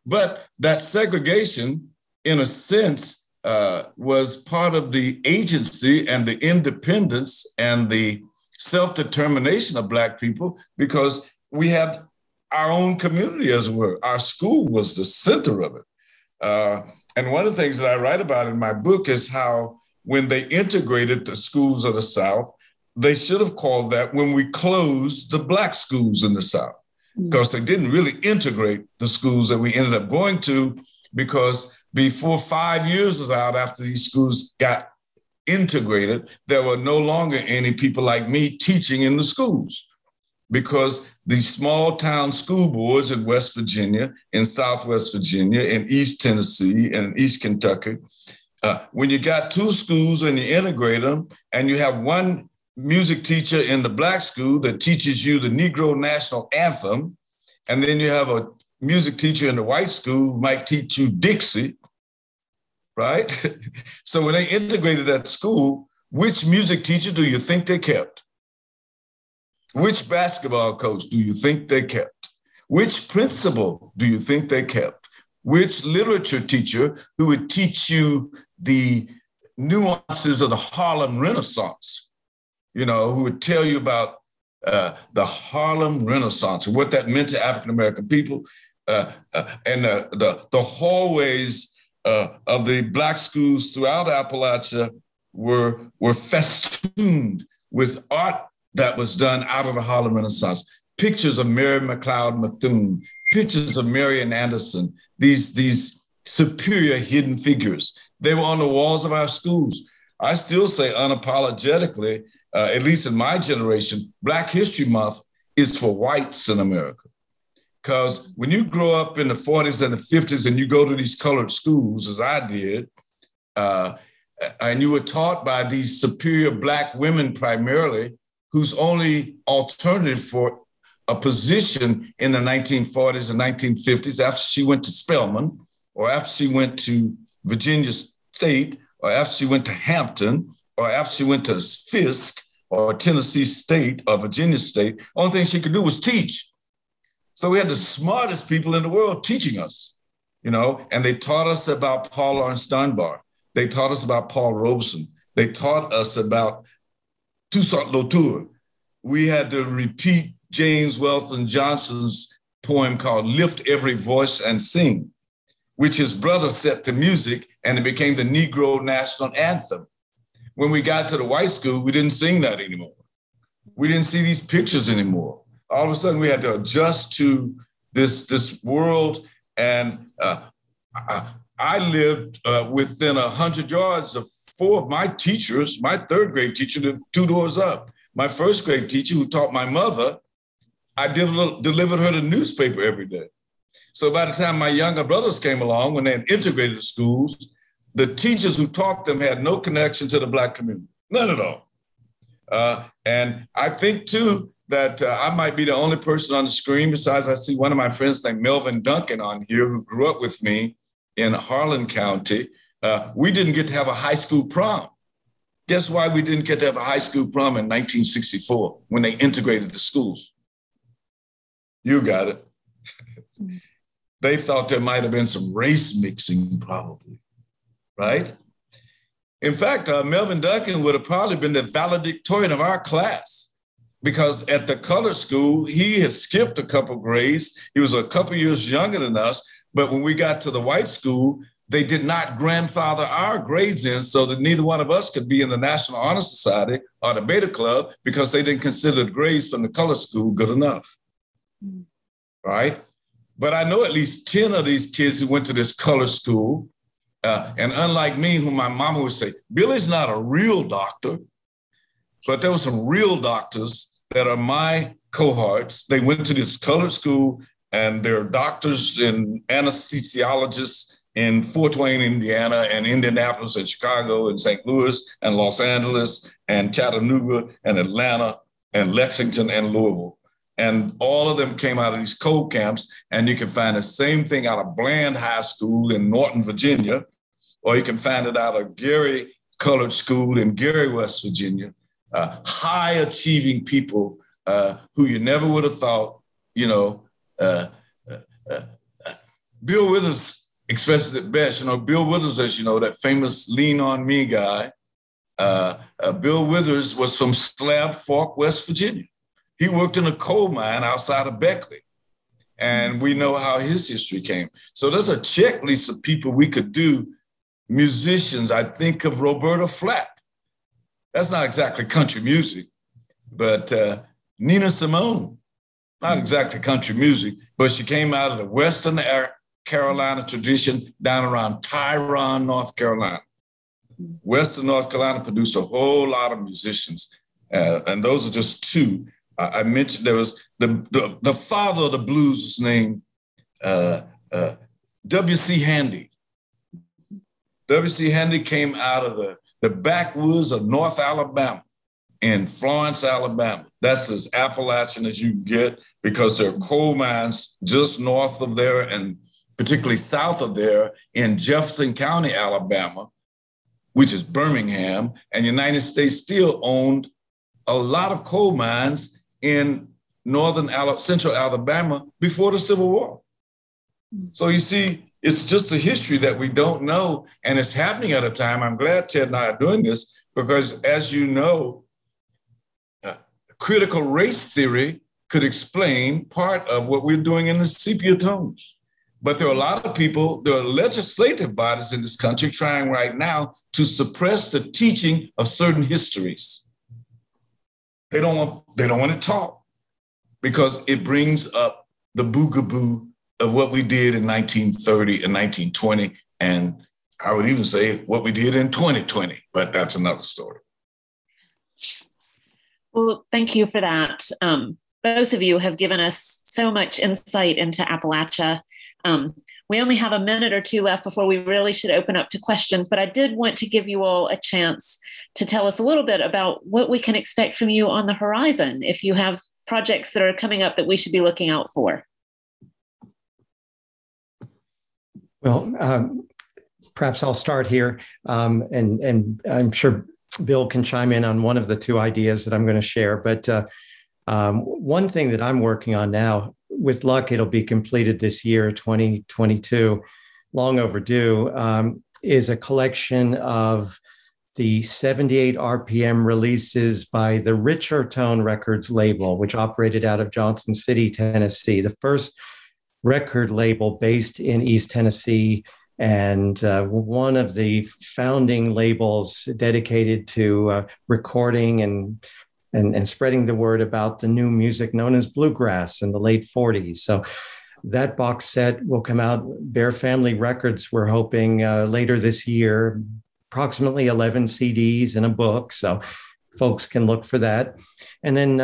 but that segregation, in a sense, was part of the agency and the independence and the self-determination of Black people, because we had our own community, as it were. Our school was the center of it. And one of the things that I write about in my book is how when they integrated the schools of the South, they should have called that when we closed the Black schools in the South, because they didn't really integrate the schools that we ended up going to, because before 5 years was out after these schools got integrated, there were no longer any people like me teaching in the schools, because these small town school boards in West Virginia, in Southwest Virginia, in East Tennessee, and East Kentucky, when you got two schools and you integrate them, and you have one music teacher in the Black school that teaches you the Negro National Anthem, and then you have a music teacher in the white school who might teach you Dixie, right? So when they integrated that school, which music teacher do you think they kept? Which basketball coach do you think they kept? Which principal do you think they kept? Which literature teacher who would teach you the nuances of the Harlem Renaissance, who would tell you about the Harlem Renaissance and what that meant to African-American people, and the hallways of the Black schools throughout Appalachia were festooned with art that was done out of the Harlem Renaissance. Pictures of Mary McLeod Bethune, pictures of Marian Anderson, these superior hidden figures. They were on the walls of our schools. I still say unapologetically, at least in my generation, Black History Month is for whites in America. Because when you grow up in the 40s and the 50s and you go to these colored schools, as I did, and you were taught by these superior Black women primarily, whose only alternative for a position in the 1940s and 1950s, after she went to Spelman, or after she went to Virginia State, or after she went to Hampton, or after she went to Fisk, or Tennessee State, or Virginia State, only thing she could do was teach. So we had the smartest people in the world teaching us, and they taught us about Paul Laurence Dunbar. They taught us about Paul Robeson. They taught us about Toussaint Louverture. We had to repeat James Weldon Johnson's poem called Lift Every Voice and Sing, which his brother set to music, and it became the Negro National Anthem. When we got to the white school, we didn't sing that anymore. We didn't see these pictures anymore. All of a sudden, we had to adjust to this world. And I lived within 100 yards of four of my teachers. My third grade teacher lived 2 doors up. My first grade teacher, who taught my mother, I delivered her the newspaper every day. So by the time my younger brothers came along, when they had integrated the schools, the teachers who taught them had no connection to the Black community, none at all. And I think, too, that I might be the only person on the screen, besides I see one of my friends named Melvin Duncan on here, who grew up with me in Harlan County. We didn't get to have a high school prom. Guess why we didn't get to have a high school prom in 1964 when they integrated the schools? You got it. They thought there might have been some race mixing, probably, right? In fact, Melvin Duncan would have probably been the valedictorian of our class, because at the color school, he had skipped a couple grades. He was a couple years younger than us. But when we got to the white school, they did not grandfather our grades in so that neither one of us could be in the National Honor Society or the Beta Club, because they didn't consider the grades from the color school good enough, right? But I know at least 10 of these kids who went to this color school. And unlike me, who my mama would say, Billy's not a real doctor, but there were some real doctors that are my cohorts. They went to this colored school, and they're doctors and anesthesiologists in Fort Wayne, Indiana, and Indianapolis, and Chicago, and St. Louis, and Los Angeles, and Chattanooga, and Atlanta, and Lexington, and Louisville. And all of them came out of these code camps, and you can find the same thing out of Bland High School in Norton, Virginia, or you can find it out of Gary Colored School in Gary, West Virginia. High-achieving people who you never would have thought, Bill Withers expresses it best. Bill Withers, as you know, that famous Lean On Me guy. Bill Withers was from Slab Fork, West Virginia. He worked in a coal mine outside of Beckley. And we know how his history came. So there's a checklist of people we could do. Musicians, I think of Roberta Flack. That's not exactly country music, but Nina Simone, not exactly country music, but she came out of the Western Carolina tradition down around Tyrone, North Carolina. Western North Carolina produced a whole lot of musicians, and those are just two. I mentioned there was the father of the blues was named W.C. Handy. W.C. Handy came out of the backwoods of North Alabama in Florence, Alabama. That's as Appalachian as you get, because there are coal mines just north of there and particularly south of there in Jefferson County, Alabama, which is Birmingham. And the United States still owned a lot of coal mines in central Alabama before the Civil War. So you see, it's just a history that we don't know, and it's happening at a time. I'm glad Ted and I are doing this, because as you know, critical race theory could explain part of what we're doing in the sepia tones. But there are a lot of people, there are legislative bodies in this country trying right now to suppress the teaching of certain histories. They don't want it taught because it brings up the boogaboo of what we did in 1930 and 1920, and I would even say what we did in 2020, but that's another story. Well, thank you for that. Both of you have given us so much insight into Appalachia. We only have a minute or two left before we really should open up to questions, but I did want to give you all a chance to tell us a little bit about what we can expect from you on the horizon, if you have projects that are coming up that we should be looking out for. Well, perhaps I'll start here, and I'm sure Bill can chime in on one of the two ideas that I'm going to share. But one thing that I'm working on now, with luck, it'll be completed this year, 2022, long overdue, is a collection of the 78 RPM releases by the Richer Tone Records label, which operated out of Johnson City, Tennessee, the first record label based in East Tennessee, and one of the founding labels dedicated to recording and spreading the word about the new music known as bluegrass in the late 40s. So that box set will come out. Bear Family Records, we're hoping later this year, approximately 11 CDs and a book. So folks can look for that. And then,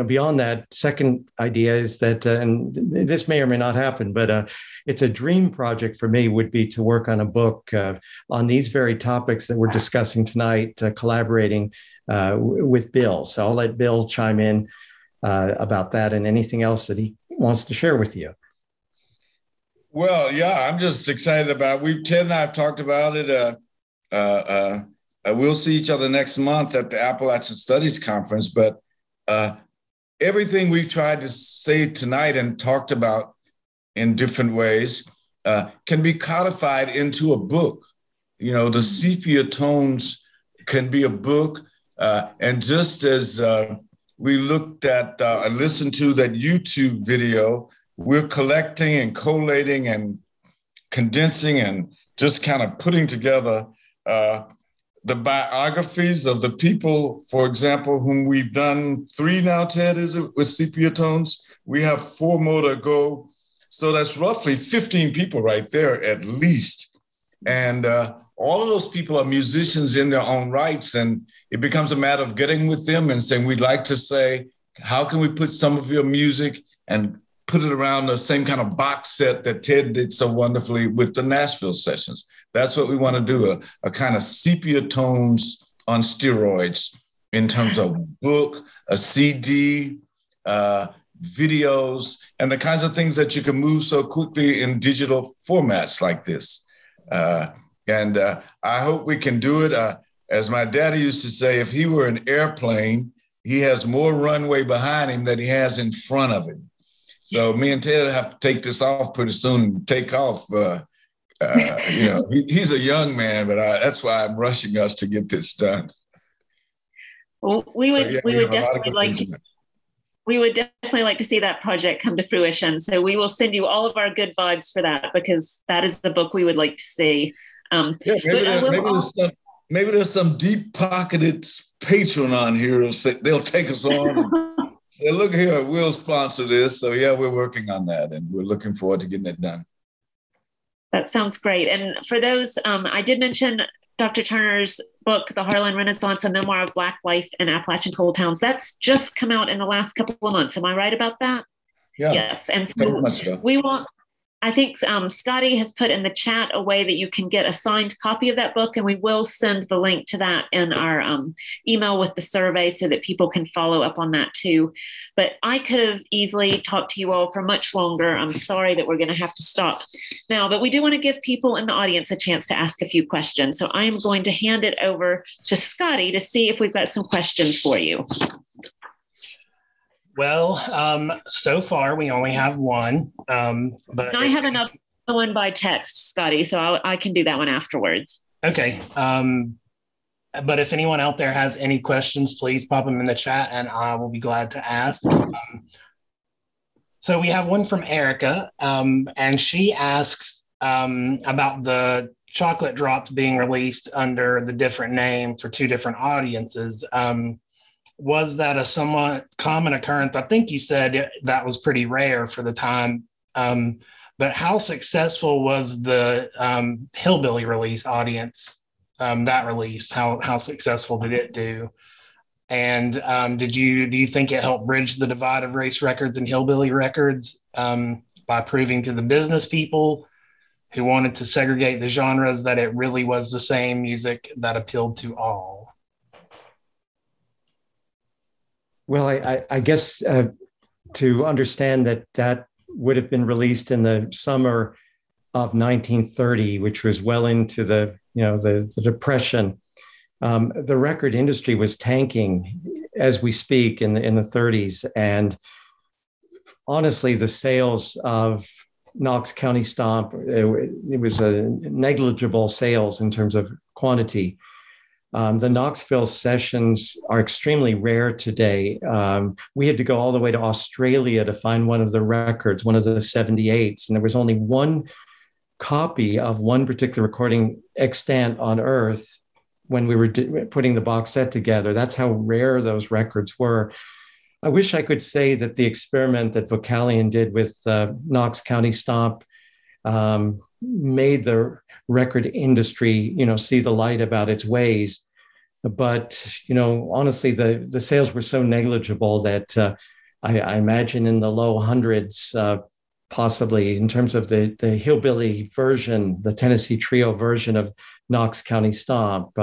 beyond that, second idea is that, and this may or may not happen, but it's a dream project for me would be to work on a book on these very topics that we're discussing tonight, collaborating with Bill. So I'll let Bill chime in about that and anything else that he wants to share with you. Well, yeah, I'm just excited about it. Ted and I have talked about it. We'll see each other next month at the Appalachian Studies Conference, but everything we've tried to say tonight and talked about in different ways, can be codified into a book. The sepia tones can be a book. And just as we looked at and listened to that YouTube video, we're collecting and collating and condensing and just kind of putting together the biographies of the people, for example, whom we've done 3 now, Ted, is it, with sepia tones? We have 4 more to go. So that's roughly 15 people right there at least. And all of those people are musicians in their own rights. And it becomes a matter of getting with them and saying, we'd like to say, how can we put some of your music and put it around the same kind of box set that Ted did so wonderfully with the Nashville sessions. That's what we want to do, a kind of sepia tones on steroids in terms of book, a CD, videos, and the kinds of things that you can move so quickly in digital formats like this. And I hope we can do it. As my daddy used to say, if he were an airplane, he has more runway behind him than he has in front of him. So me and Ted have to take this off pretty soon and take off. He's a young man, but that's why I'm rushing us to get this done. Well, we would definitely like to see that project come to fruition. So we will send you all of our good vibes for that, because that is the book we would like to see. Maybe there's some deep-pocketed patron on here. They'll take us on. Say, look here, we'll sponsor this. So yeah, we're working on that, and we're looking forward to getting it done. That sounds great. And for those, I did mention Dr. Turner's book, The Harlan Renaissance, A Memoir of Black Life in Appalachian Coal Towns. That's just come out in the last couple of months. Am I right about that? Yeah. Yes. And so we want, I think Scotty has put in the chat a way that you can get a signed copy of that book, and we will send the link to that in our email with the survey so that people can follow up on that too. But I could have easily talked to you all for much longer. I'm sorry that we're going to have to stop now, but we do want to give people in the audience a chance to ask a few questions. So I am going to hand it over to Scotty to see if we've got some questions for you. Well, so far we only have one, but I have another one by text, Scotty, so I can do that one afterwards. Okay. But if anyone out there has any questions, please pop them in the chat and I will be glad to ask. So we have one from Erica, and she asks about the chocolate drops being released under the different name for 2 different audiences. Was that a somewhat common occurrence? I think you said that was pretty rare for the time. But how successful was the Hillbilly release audience, that release? How successful did it do? And do you think it helped bridge the divide of race records and Hillbilly records by proving to the business people who wanted to segregate the genres that it really was the same music that appealed to all? Well, I guess to understand that would have been released in the summer of 1930, which was well into the Depression. The record industry was tanking as we speak in the 30s, and honestly, the sales of Knox County Stomp, it was a negligible sales in terms of quantity. The Knoxville sessions are extremely rare today. We had to go all the way to Australia to find one of the records, one of the 78s, and there was only one copy of one particular recording extant on Earth when we were putting the box set together. That's how rare those records were. I wish I could say that the experiment that Vocalion did with Knox County Stomp made the record industry, see the light about its ways. But, honestly, the sales were so negligible that I imagine in the low hundreds, possibly in terms of the hillbilly version, the Tennessee Trio version of Knox County Stomp.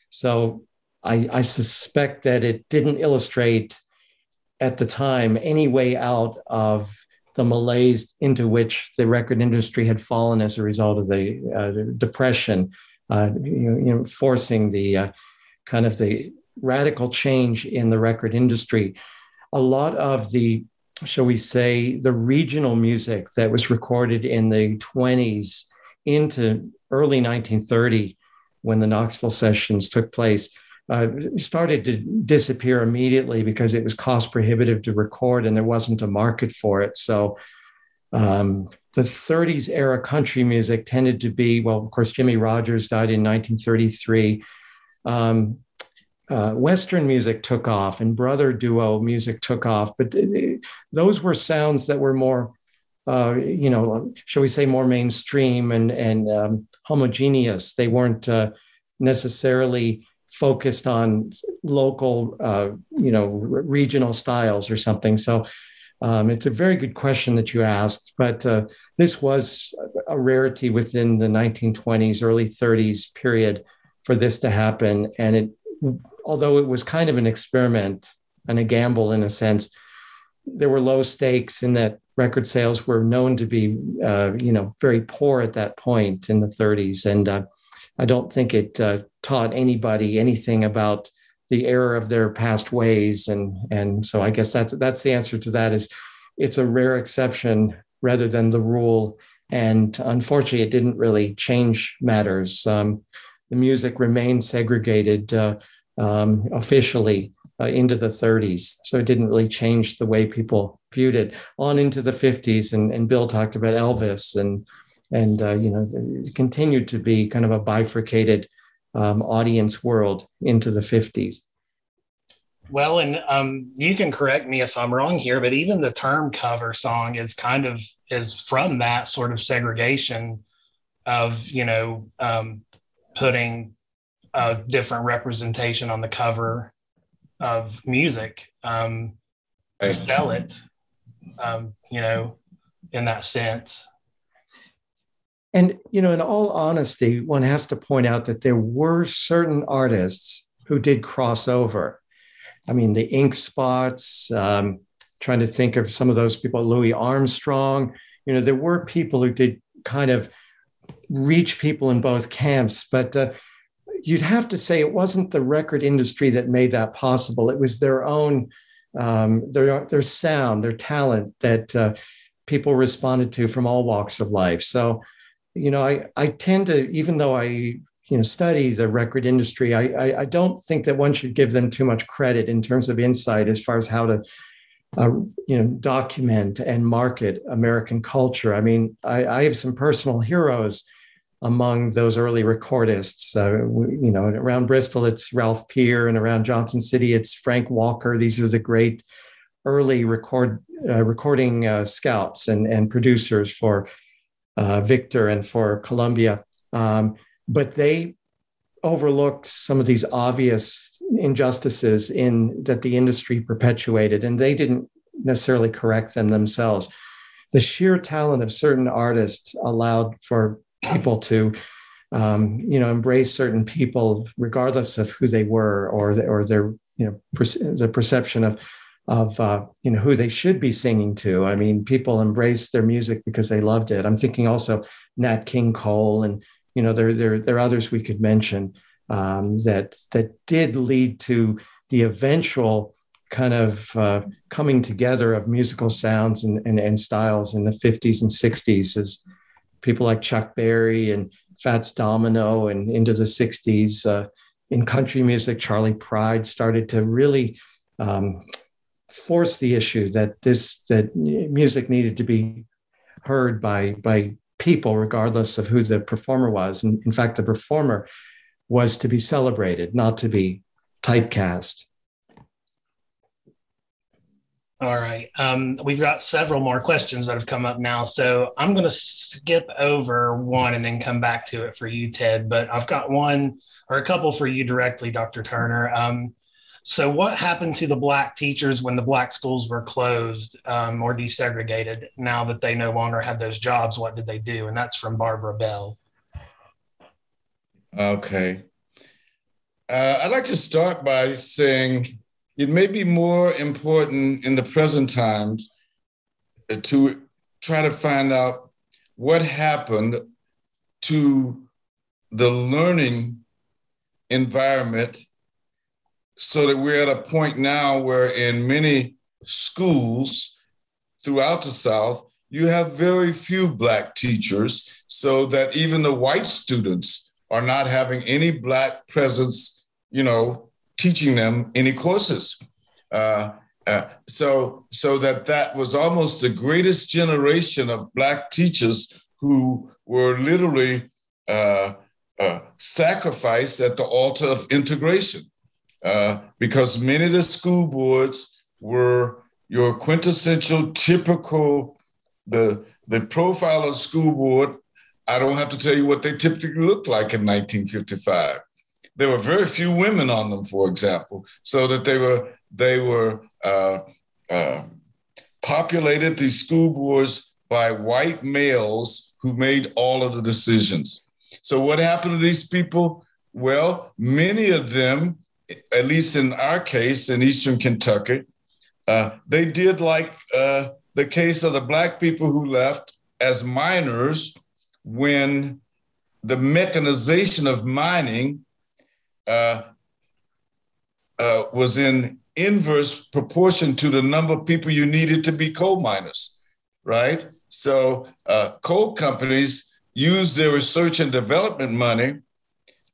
So I suspect that it didn't illustrate at the time any way out of the malaise into which the record industry had fallen as a result of the Depression, forcing the kind of the radical change in the record industry. A lot of the shall we say, the regional music that was recorded in the 20s into early 1930, when the Knoxville sessions took place, started to disappear immediately because it was cost prohibitive to record and there wasn't a market for it. So the 30s era country music tended to be, well, of course, Jimmie Rodgers died in 1933. Western music took off and brother duo music took off, but those were sounds that were more, shall we say, more mainstream and homogeneous. They weren't necessarily focused on local, regional styles or something. So it's a very good question that you asked, but this was a rarity within the 1920s, early 30s period for this to happen. And although it was kind of an experiment and a gamble in a sense, there were low stakes in that record sales were known to be, very poor at that point in the 30s. And I don't think it taught anybody anything about the error of their past ways. And so I guess that's the answer to that, is it's a rare exception rather than the rule. And unfortunately, it didn't really change matters. The music remained segregated officially into the 30s. So it didn't really change the way people viewed it on into the 50s. And Bill talked about Elvis and it continued to be kind of a bifurcated audience world into the 50s. Well, and you can correct me if I'm wrong here, but even the term cover song is from that sort of segregation of, putting a different representation on the cover of music to sell it, in that sense. And, in all honesty, one has to point out that there were certain artists who did cross over. I mean, the Ink Spots, trying to think of some of those people, Louis Armstrong, there were people who did kind of reach people in both camps, but you'd have to say it wasn't the record industry that made that possible. It was their own, their sound, their talent that people responded to from all walks of life. So, I tend to, even though I, study the record industry, I don't think that one should give them too much credit in terms of insight as far as how to, document and market American culture. I mean, I have some personal heroes among those early recordists. Around Bristol, it's Ralph Peer, and around Johnson City, it's Frank Walker. These are the great early recording scouts and producers for Victor and for Columbia. But they overlooked some of these obvious injustices that the industry perpetuated, and they didn't necessarily correct them themselves. The sheer talent of certain artists allowed for people to, embrace certain people regardless of who they were or their, the perception of who they should be singing to. I mean, people embraced their music because they loved it. I'm thinking also Nat King Cole, and there are others we could mention that did lead to the eventual kind of coming together of musical sounds and styles in the 50s and 60s, as people like Chuck Berry and Fats Domino, and into the 60s. In country music, Charlie Pride started to really force the issue that music needed to be heard by people, regardless of who the performer was. And in fact, the performer was to be celebrated, not to be typecast. All right. We've got several more questions that have come up now. So I'm going to skip over one and then come back to it for you, Ted. But I've got one or a couple for you directly, Dr. Turner. So what happened to the Black teachers when the Black schools were closed or desegregated? Now that they no longer have those jobs, what did they do? And that's from Barbara Bell. Okay. I'd like to start by saying it may be more important in the present times to try to find out what happened to the learning environment, so that we're at a point now where in many schools, throughout the South, you have very few Black teachers, so that even the white students are not having any Black presence, teaching them any courses. So that was almost the greatest generation of Black teachers who were literally sacrificed at the altar of integration, because many of the school boards were your quintessential, typical, the profile of the school board. I don't have to tell you what they typically looked like in 1955. There were very few women on them, for example, so that they were populated, these school boards, by white males who made all of the decisions. So what happened to these people? Well, many of them, at least in our case in Eastern Kentucky, they did like the case of the Black people who left as miners when the mechanization of mining was in inverse proportion to the number of people you needed to be coal miners, right? So coal companies use their research and development money,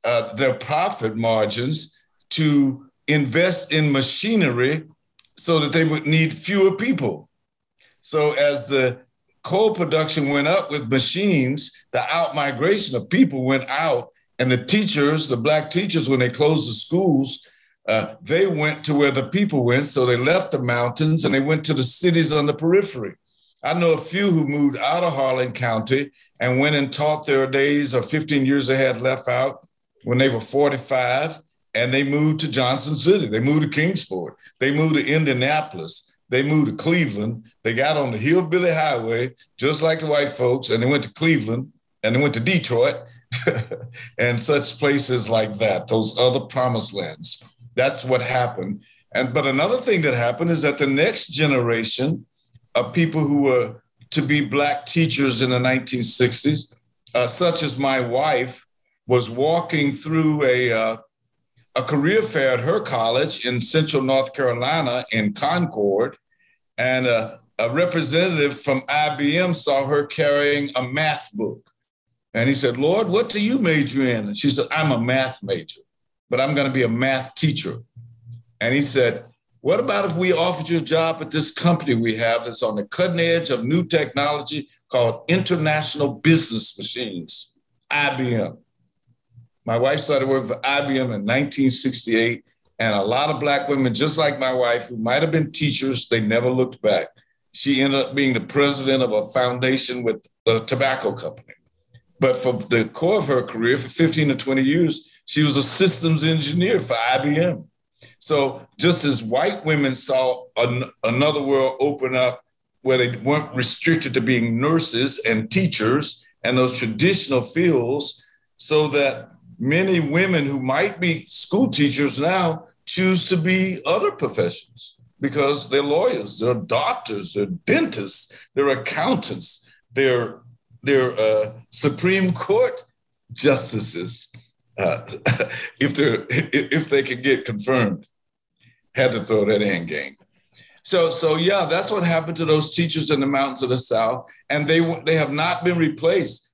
their profit margins, to invest in machinery so that they would need fewer people. So as the coal production went up with machines, the out-migration of people went out, and the teachers, the Black teachers, when they closed the schools, they went to where the people went. So they left the mountains and they went to the cities on the periphery. I know a few who moved out of Harlan County and went and taught their days or 15 years they had left out when they were 45, and they moved to Johnson City. They moved to Kingsport. They moved to Indianapolis. They moved to Cleveland. They got on the Hillbilly Highway, just like the white folks, and they went to Cleveland, and they went to Detroit, and such places like that, those other promised lands. That's what happened. But another thing that happened is that the next generation of people who were to be Black teachers in the 1960s, such as my wife, was walking through a career fair at her college in Central North Carolina in Concord, and a representative from IBM saw her carrying a math book. And he said, "Lord, what do you major in?" And she said, "I'm a math major, but I'm going to be a math teacher." And he said, "What about if we offered you a job at this company we have that's on the cutting edge of new technology called International Business Machines, IBM?" My wife started working for IBM in 1968, and a lot of Black women, just like my wife, who might have been teachers, they never looked back. She ended up being the president of a foundation with a tobacco company. But for the core of her career, for 15 to 20 years, she was a systems engineer for IBM. So just as white women saw another world open up where they weren't restricted to being nurses and teachers and those traditional fields, so that many women who might be school teachers now choose to be other professions because they're lawyers, they're doctors, they're dentists, they're accountants, they're Supreme Court justices, if they could get confirmed. Had to throw that in game. So yeah, that's what happened to those teachers in the mountains of the South, and they have not been replaced.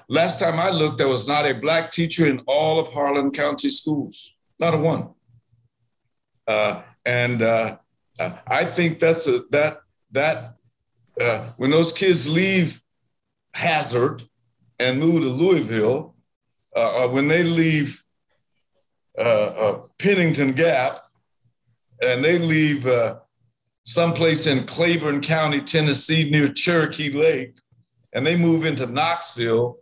Last time I looked, there was not a Black teacher in all of Harlan County schools, not a one. I think when those kids leave Hazard and move to Louisville, or when they leave Pennington Gap and they leave someplace in Claiborne County, Tennessee, near Cherokee Lake, and they move into Knoxville,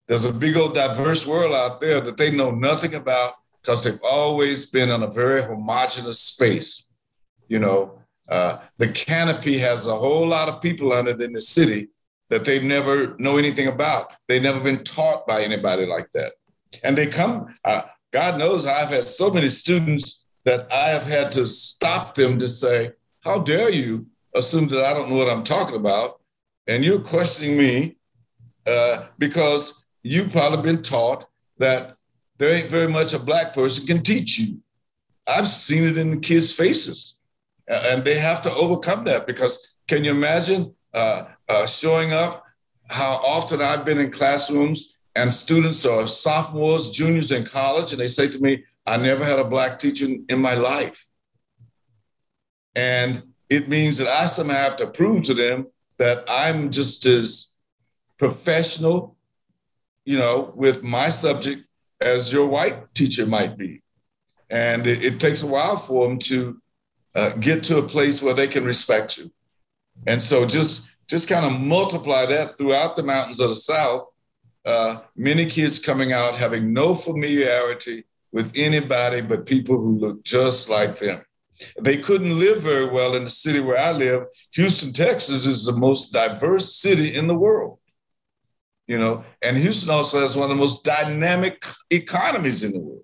there's a big old diverse world out there that they know nothing about because they've always been in a very homogenous space. The canopy has a whole lot of people on it in the city that they've never know anything about. They've never been taught by anybody like that. And they come, God knows I've had so many students that I have had to stop them to say, "How dare you assume that I don't know what I'm talking about? And you're questioning me because you've probably been taught that there ain't very much a Black person can teach you." I've seen it in the kids' faces. And they have to overcome that because Can you imagine showing up? How often I've been in classrooms and students are sophomores, juniors in college, and they say to me, I never had a Black teacher in my life. And it means that I somehow have to prove to them that I'm just as professional, with my subject as your white teacher might be. And it takes a while for them to get to a place where they can respect you. And so just kind of multiply that throughout the mountains of the South. Many kids coming out having no familiarity with anybody but people who look just like them. They couldn't live very well in the city where I live. Houston, Texas is the most diverse city in the world, and Houston also has one of the most dynamic economies in the world.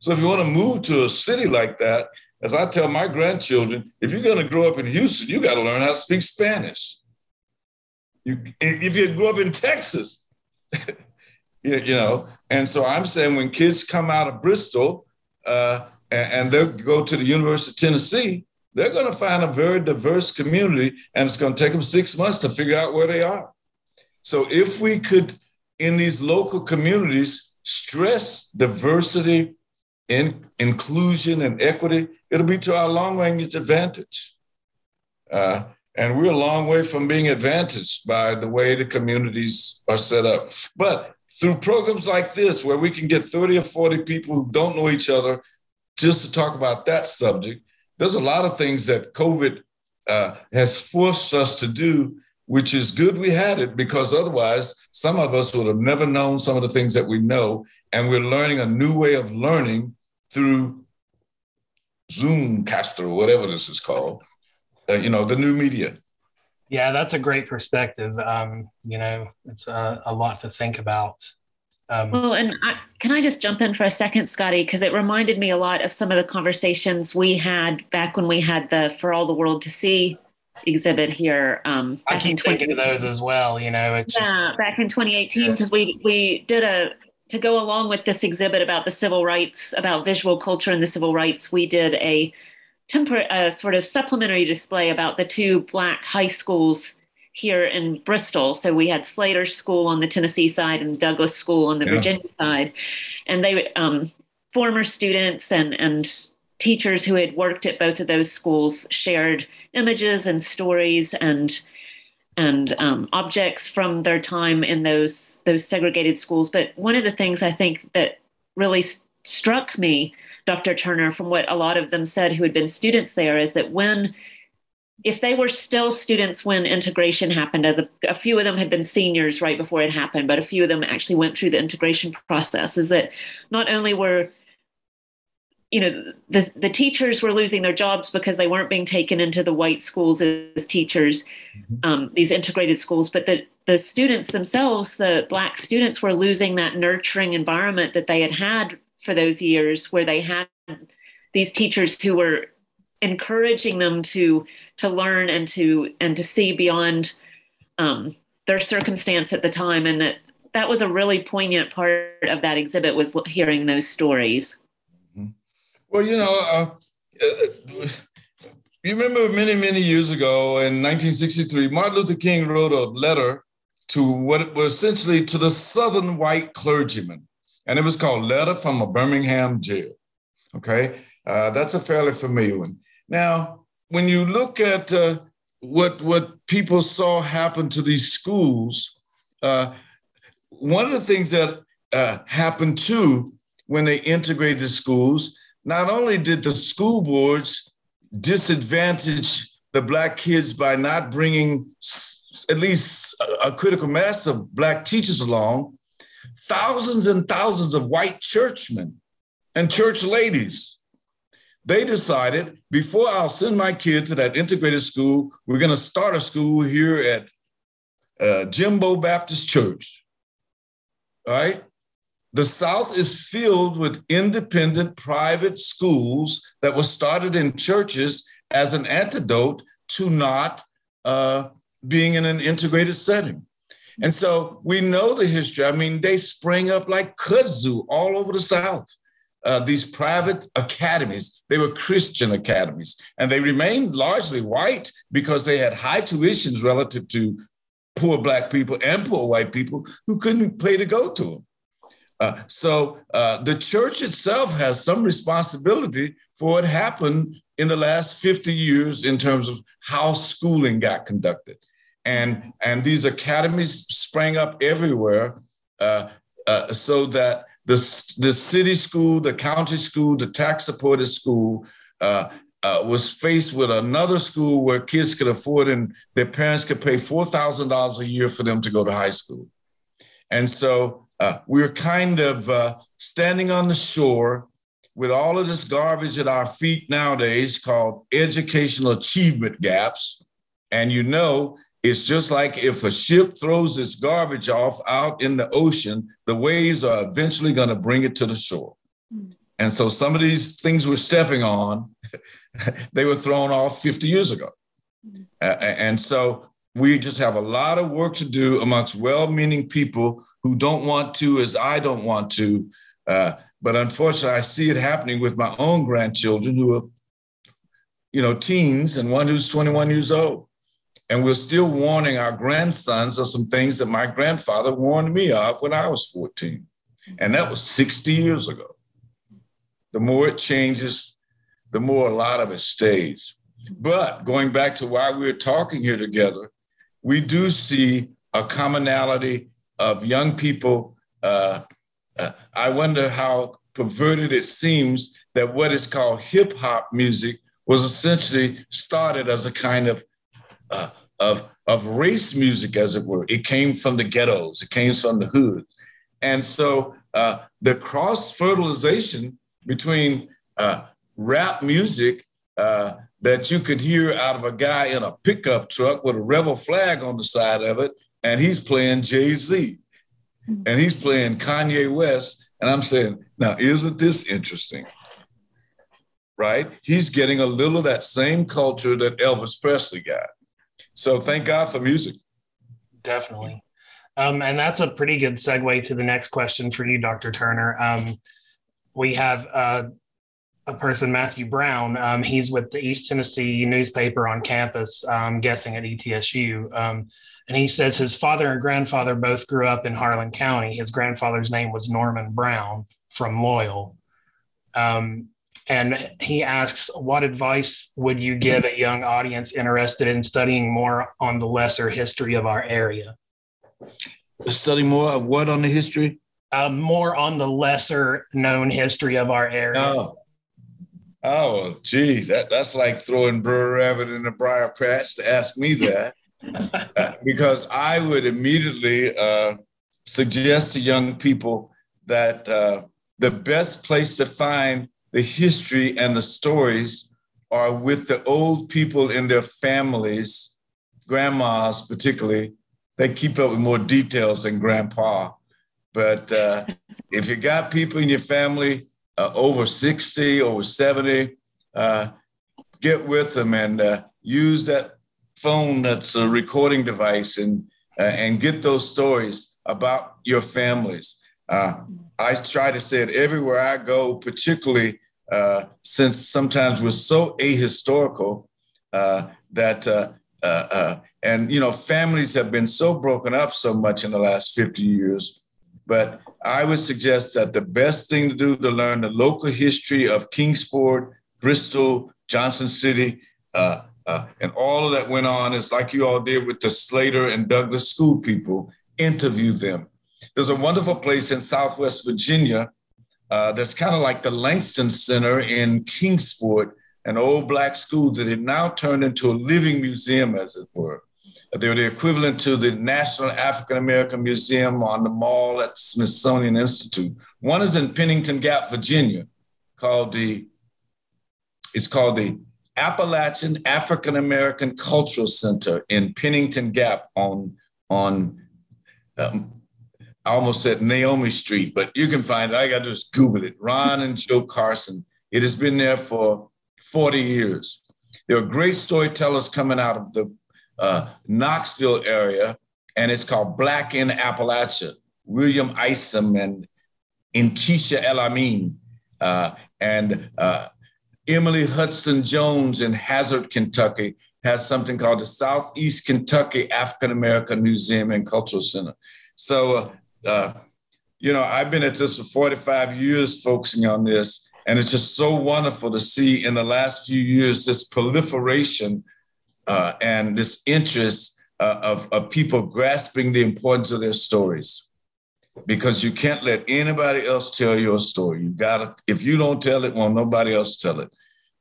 So if you want to move to a city like that, as I tell my grandchildren, if you're going to grow up in Houston, you got to learn how to speak Spanish. If you grew up in Texas, and so I'm saying when kids come out of Bristol and they'll go to the University of Tennessee, they're going to find a very diverse community, and it's going to take them 6 months to figure out where they are. So if we could, in these local communities, stress diversity, inclusion, and equity, it'll be to our long-range advantage. And we're a long way from being advantaged by the way the communities are set up. But through programs like this, where we can get 30 or 40 people who don't know each other just to talk about that subject, there's a lot of things that COVID has forced us to do, which is good we had it, because otherwise some of us would have never known some of the things that we know. And we're learning a new way of learning through Zoomcaster or whatever this is called, the new media. Yeah, that's a great perspective. It's a lot to think about. Can I just jump in for a second, Scotty? Because it reminded me a lot of some of the conversations we had back when we had the For All the World to See exhibit here. I keep thinking of those as well. Back in 2018, because we did to go along with this exhibit about the civil rights, about visual culture and the civil rights, we did a sort of supplementary display about the two Black high schools here in Bristol. So we had Slater School on the Tennessee side and Douglas School on the Virginia side. And they former students and teachers who had worked at both of those schools shared images and stories and objects from their time in those segregated schools. But one of the things I think that really struck me, Dr. Turner, from what a lot of them said who had been students there, is that if they were still students when integration happened, as a few of them had been seniors right before it happened, but a few of them actually went through the integration process, is that not only were the teachers were losing their jobs because they weren't being taken into the white schools as teachers, these integrated schools, but the students themselves, the Black students, were losing that nurturing environment that they had for those years, where they had these teachers who were encouraging them to learn and to see beyond their circumstance at the time. And that was a really poignant part of that exhibit, was hearing those stories. Well, you remember many, many years ago in 1963, Martin Luther King wrote a letter to what was essentially to the Southern white clergymen. And it was called Letter from a Birmingham Jail. Okay, that's a fairly familiar one. Now, when you look at what people saw happen to these schools, one of the things that happened too when they integrated schools, not only did the school boards disadvantage the Black kids by not bringing at least a critical mass of Black teachers along, thousands and thousands of white churchmen and church ladies, they decided, before I'll send my kids to that integrated school, we're going to start a school here at Jimbo Baptist Church. All right? The South is filled with independent private schools that were started in churches as an antidote to not being in an integrated setting. And so we know the history. I mean, they sprang up like kudzu all over the South. these private academies. They were Christian academies, and they remained largely white because they had high tuitions relative to poor Black people and poor white people who couldn't pay to go to them. So the church itself has some responsibility for what happened in the last 50 years in terms of how schooling got conducted. And these academies sprang up everywhere so that the city school, the county school, the tax-supported school was faced with another school where kids could afford and their parents could pay $4,000 a year for them to go to high school. And so we're kind of standing on the shore with all of this garbage at our feet nowadays called educational achievement gaps. And you know, it's just like if a ship throws its garbage off out in the ocean, the waves are eventually going to bring it to the shore. And so some of these things we're stepping on, they were thrown off 50 years ago. And so we just have a lot of work to do amongst well-meaning people who don't want to, as I don't want to. But unfortunately, I see it happening with my own grandchildren who are, teens and one who's 21 years old. And we're still warning our grandsons of some things that my grandfather warned me of when I was 14. And that was 60 years ago. The more it changes, the more a lot of it stays. But going back to why we're talking here together, we do see a commonality of young people. I wonder how perverted it seems that what is called hip hop music was essentially started as a kind of race music, as it were. It came from the ghettos. It came from the hood. And so the cross-fertilization between rap music that you could hear out of a guy in a pickup truck with a rebel flag on the side of it, and he's playing Jay-Z, and he's playing Kanye West, and I'm saying, now, isn't this interesting? Right? He's getting a little of that same culture that Elvis Presley got. So thank God for music. Definitely. And that's a pretty good segue to the next question for you, Dr. Turner. We have a person, Matthew Brown. He's with the East Tennessee newspaper on campus, guessing at ETSU. And he says his father and grandfather both grew up in Harlan County. His grandfather's name was Norman Brown from Loyal. And he asks, what advice would you give a young audience interested in studying more on the lesser history of our area? Study more of what on the history? More on the lesser known history of our area. Oh, gee, that's like throwing Burr Rabbit in the briar patch to ask me that. Because I would immediately suggest to young people that the best place to find the history and the stories are with the old people in their families, grandmas particularly. They keep up with more details than grandpa. But if you got people in your family over 60, over 70, get with them and use that phone that's a recording device and get those stories about your families. I try to say it everywhere I go, particularly since sometimes we're so ahistorical families have been so broken up so much in the last 50 years. But I would suggest that the best thing to do to learn the local history of Kingsport, Bristol, Johnson City, and all of that went on is like you all did with the Slater and Douglas school people, interview them. There's a wonderful place in Southwest Virginia that's kind of like the Langston Center in Kingsport, an old Black school that had now turned into a living museum, as it were. They're the equivalent to the National African American Museum on the mall at Smithsonian Institute. One is in Pennington Gap, Virginia, called the Appalachian African American Cultural Center in Pennington Gap on I almost said Naomi Street, but you can find it. All you got to do is Google it. Ron and Joe Carson. It has been there for 40 years. There are great storytellers coming out of the Knoxville area, and it's called Black in Appalachia. William Isom and Inkisha El Amin. And Emily Hudson Jones in Hazard, Kentucky, has something called the Southeast Kentucky African American Museum and Cultural Center. So, I've been at this for 45 years focusing on this, and it's just so wonderful to see in the last few years this proliferation and this interest of people grasping the importance of their stories. Because you can't let anybody else tell your story. You gotta, if you don't tell it, won't nobody else tell it.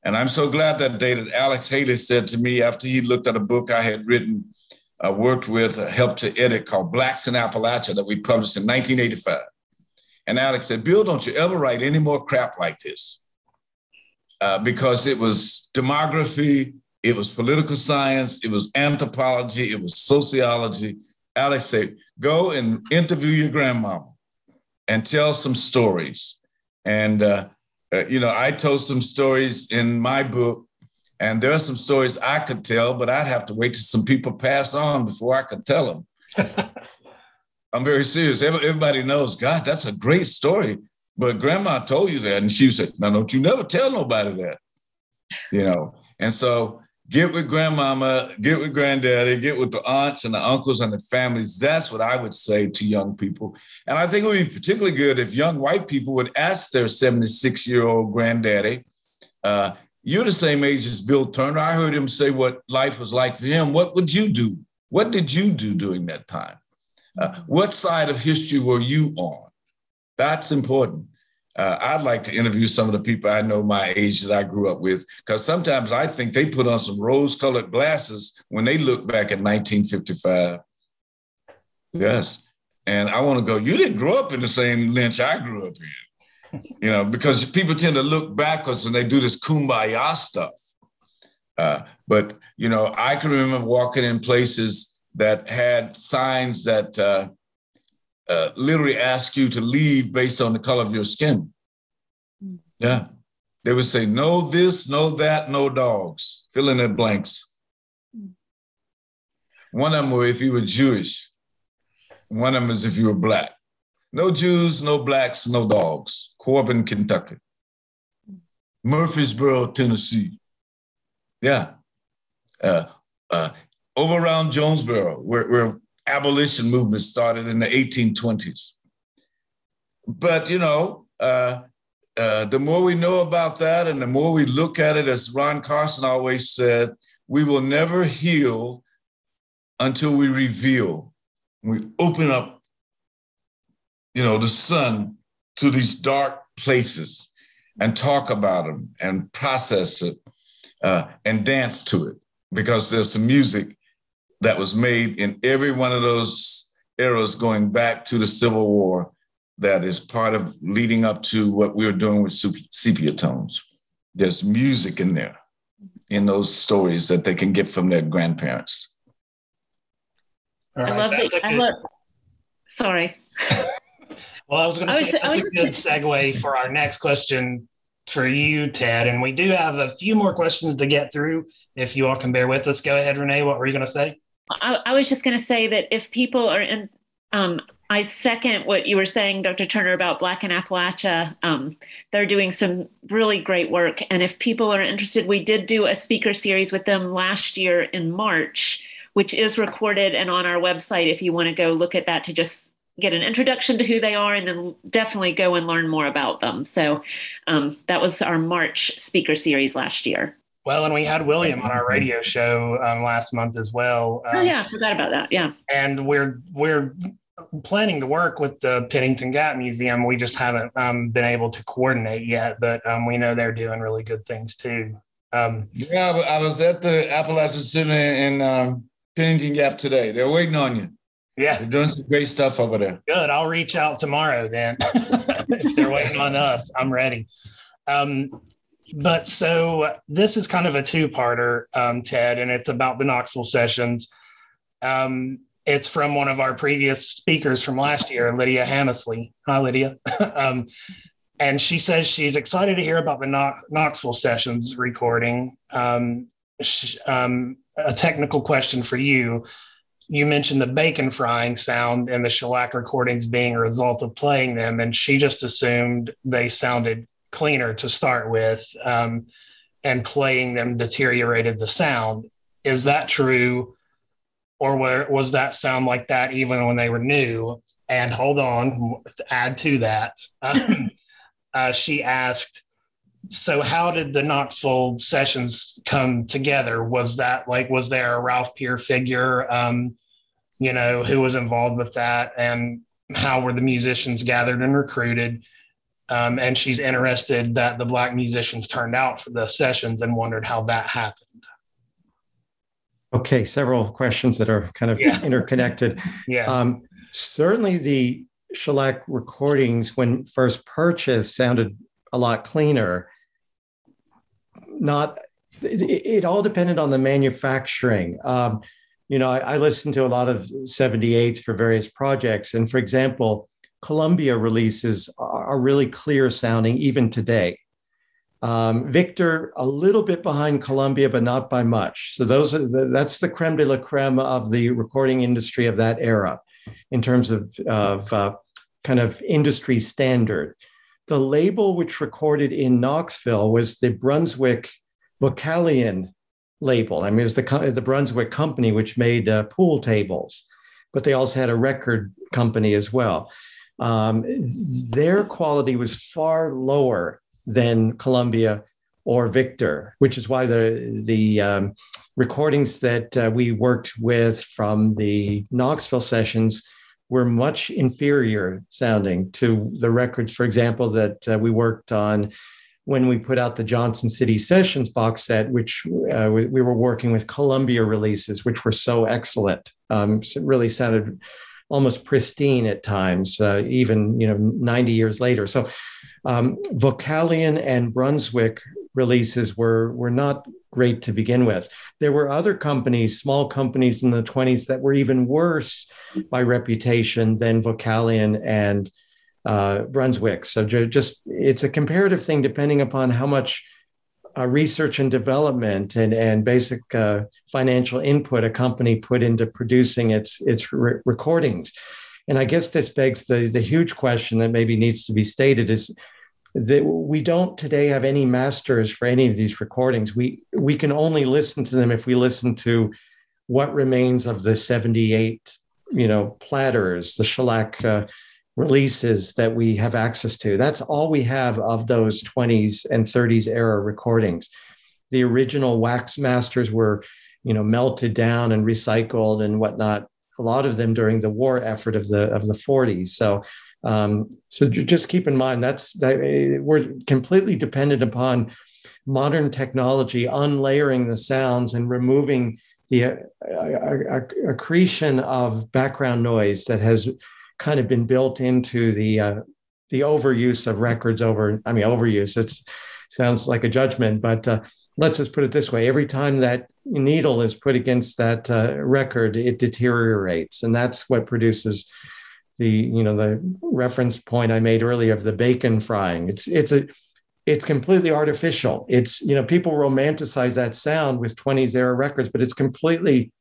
And I'm so glad that day that Alex Haley said to me after he looked at a book I had written, worked with, helped to edit called Blacks in Appalachia that we published in 1985. And Alex said, Bill, don't you ever write any more crap like this. Because it was demography, it was political science, it was anthropology, it was sociology. Alex said, go and interview your grandmama and tell some stories. And, I told some stories in my book, and there are some stories I could tell, but I'd have to wait till some people pass on before I could tell them. I'm very serious. Everybody knows, God, that's a great story. But grandma told you that. And she said, no, don't you never tell nobody that, And so get with grandmama, get with granddaddy, get with the aunts and the uncles and the families. That's what I would say to young people. And I think it would be particularly good if young white people would ask their 76-year-old granddaddy, you're the same age as Bill Turner. I heard him say what life was like for him. What would you do? What did you do during that time? What side of history were you on? That's important. I'd like to interview some of the people I know my age that I grew up with, because sometimes I think they put on some rose-colored glasses when they look back at 1955. Yes. And I want to go, you didn't grow up in the same lynch I grew up in, because people tend to look backwards and they do this kumbaya stuff. But I can remember walking in places that had signs that literally ask you to leave based on the color of your skin. Yeah. They would say, no this, no that, no dogs. Fill in the blanks. One of them were if you were Jewish. One of them is if you were Black. No Jews, no Blacks, no dogs. Corbin, Kentucky. Murfreesboro, Tennessee. Yeah. Over around Jonesboro, where abolition movement started in the 1820s. But, the more we know about that and the more we look at it, as Ron Carson always said, we will never heal until we reveal. We open up, the sun to these dark places and talk about them and process it and dance to it, because there's some music that was made in every one of those eras going back to the Civil War that is part of leading up to what we were doing with sepia tones. There's music in there, in those stories that they can get from their grandparents. All right. I love sorry. Well, I was going to say that's a good segue for our next question for you, Ted. And we do have a few more questions to get through. If you all can bear with us. Go ahead, Renee. What were you going to say? I was just going to say that if people are in, I second what you were saying, Dr. Turner, about Black in Appalachia. They're doing some really great work. And if people are interested, we did do a speaker series with them last year in March, which is recorded and on our website if you want to go look at that to just get an introduction to who they are, and then definitely go and learn more about them. So that was our March speaker series last year. Well, and we had William on our radio show last month as well. Oh yeah, I forgot about that. Yeah. And we're planning to work with the Pennington Gap Museum. We just haven't been able to coordinate yet, but we know they're doing really good things too. Yeah, I was at the Appalachia Center in Pennington Gap today. They're waiting on you. Yeah. They're doing some great stuff over there. Good. I'll reach out tomorrow then. If they're waiting on us, I'm ready. But so this is kind of a two-parter, Ted, and it's about the Knoxville sessions. It's from one of our previous speakers from last year, Lydia Hammersley. Hi, Lydia. And she says she's excited to hear about the Knoxville sessions recording. A technical question for you. You mentioned the bacon frying sound and the shellac recordings being a result of playing them, and she just assumed they sounded cleaner to start with, and playing them deteriorated the sound. Is that true? Or was that sound like that even when they were new? And hold on, to add to that, she asked, so how did the Knoxville sessions come together? Was there a Ralph Peer figure, who was involved with that? And how were the musicians gathered and recruited? And she's interested that the Black musicians turned out for the sessions and wondered how that happened. Okay, several questions that are kind of interconnected. Yeah. Certainly the shellac recordings, when first purchased, sounded a lot cleaner. It all depended on the manufacturing. I listened to a lot of 78s for various projects. And for example, Columbia releases are really clear sounding even today. Victor, a little bit behind Columbia, but not by much. So that's the creme de la creme of the recording industry of that era in terms of kind of industry standard. The label which recorded in Knoxville was the Brunswick Vocalion label. I mean, it was the Brunswick company which made pool tables, but they also had a record company as well. Their quality was far lower than Columbia or Victor, which is why the recordings that we worked with from the Knoxville sessions were much inferior sounding to the records, for example, that we worked on when we put out the Johnson City Sessions box set, which we were working with Columbia releases, which were so excellent. It really sounded almost pristine at times, even 90 years later. So Vocalion and Brunswick releases were not great to begin with. There were other companies, small companies in the 20s that were even worse by reputation than Vocalion and Brunswick. So just it's a comparative thing depending upon how much research and development and basic financial input a company put into producing its recordings. And I guess this begs the huge question that maybe needs to be stated is that we don't today have any masters for any of these recordings. We can only listen to them if we listen to what remains of the 78, platters, the shellac releases that we have access to. That's all we have of those 20s and 30s era recordings. The original wax masters were, melted down and recycled and whatnot. A lot of them during the war effort of the 40s. So just keep in mind that we're completely dependent upon modern technology, unlayering the sounds and removing the accretion of background noise that has kind of been built into the overuse of records overuse. It sounds like a judgment, but let's just put it this way. Every time that needle is put against that record, it deteriorates. And that's what produces the reference point I made earlier of the bacon frying. It's completely artificial. It's, people romanticize that sound with 20s era records, but it's completely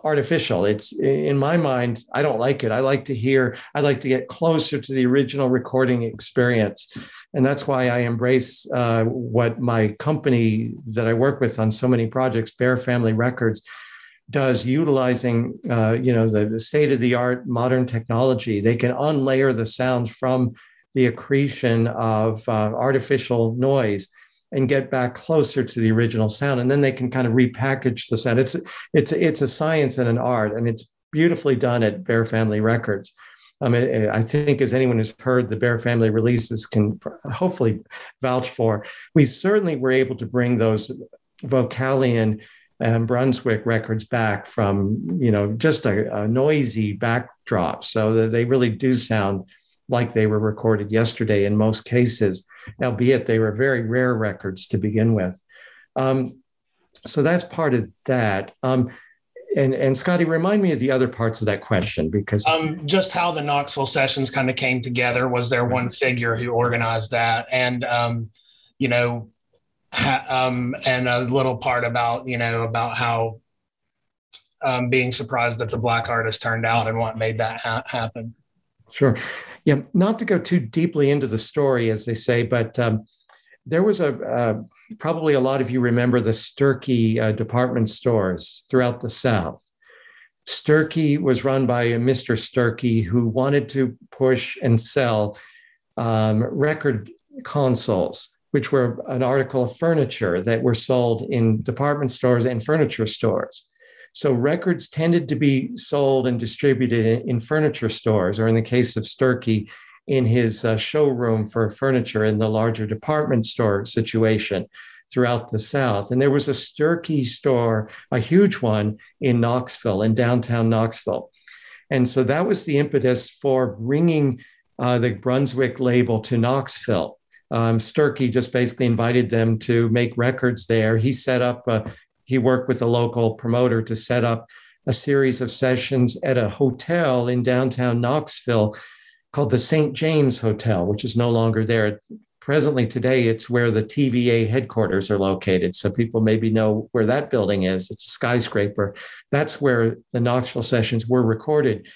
artificial. It's, in my mind, I don't like it. I like to get closer to the original recording experience. And that's why I embrace what my company that I work with on so many projects, Bear Family Records, does, utilizing the state-of-the-art modern technology. They can unlayer the sounds from the accretion of artificial noise and get back closer to the original sound. And then they can kind of repackage the sound. It's a science and an art, and it's beautifully done at Bear Family Records. I think, as anyone who's heard the Bear Family releases can hopefully vouch for, we certainly were able to bring those Vocalion and Brunswick records back from, just a noisy backdrop, so that they really do sound like they were recorded yesterday in most cases, albeit they were very rare records to begin with. So that's part of that. And Scotty, remind me of the other parts of that question, because just how the Knoxville sessions kind of came together. Was there one figure who organized that? And and a little part about how being surprised that the Black artist turned out and what made that happen. Sure. Yeah, not to go too deeply into the story, as they say, but there was probably a lot of you remember the Sturkey department stores throughout the South. Sturkey was run by a Mr. Sturkey who wanted to push and sell record consoles, which were an article of furniture that were sold in department stores and furniture stores. So records tended to be sold and distributed in furniture stores, or in the case of Sturkey, in his showroom for furniture in the larger department store situation throughout the South. And there was a Sturkey store, a huge one in Knoxville, in downtown Knoxville. And so that was the impetus for bringing the Brunswick label to Knoxville. Sturkey just basically invited them to make records there. He worked with a local promoter to set up a series of sessions at a hotel in downtown Knoxville called the St. James Hotel, which is no longer there. Presently today, it's where the TVA headquarters are located. So people maybe know where that building is. It's a skyscraper. That's where the Knoxville sessions were recorded.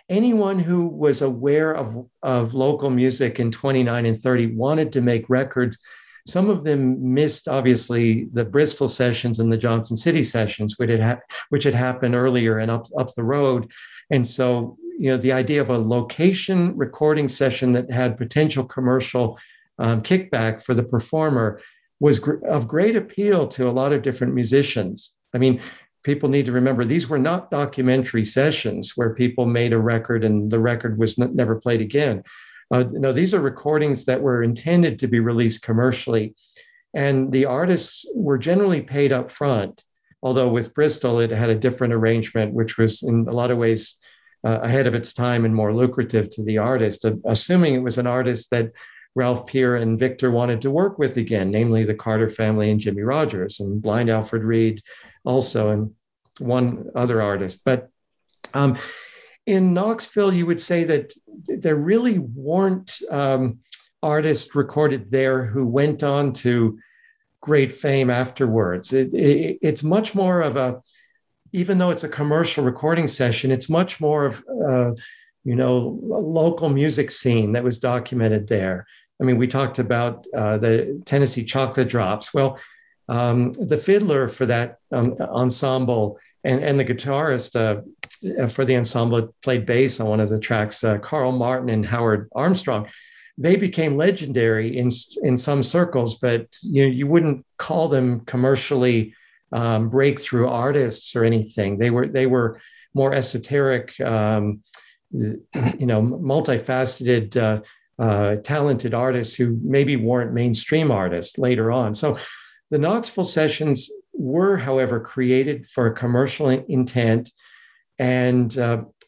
Anyone who was aware of local music in 29 and 30 wanted to make records. Some of them missed, obviously, the Bristol sessions and the Johnson City sessions, which had happened earlier and up the road. And so, the idea of a location recording session that had potential commercial kickback for the performer was of great appeal to a lot of different musicians. I mean, people need to remember these were not documentary sessions where people made a record and the record was never played again. No, these are recordings that were intended to be released commercially. And the artists were generally paid up front, although with Bristol, it had a different arrangement, which was in a lot of ways ahead of its time and more lucrative to the artist, assuming it was an artist that Ralph Peer and Victor wanted to work with again, namely the Carter family and Jimmy Rogers and Blind Alfred Reed also, and one other artist. But in Knoxville, you would say that there really weren't artists recorded there who went on to great fame afterwards. It's much more of even though it's a commercial recording session, it's much more of a local music scene that was documented there. I mean, we talked about the Tennessee Chocolate Drops. Well, the fiddler for that ensemble and the guitarist for the ensemble played bass on one of the tracks, Carl Martin and Howard Armstrong. They became legendary in some circles, but you wouldn't call them commercially breakthrough artists or anything. They were more esoteric, multifaceted, talented artists who maybe weren't mainstream artists later on. So the Knoxville sessions were, however, created for a commercial intent, and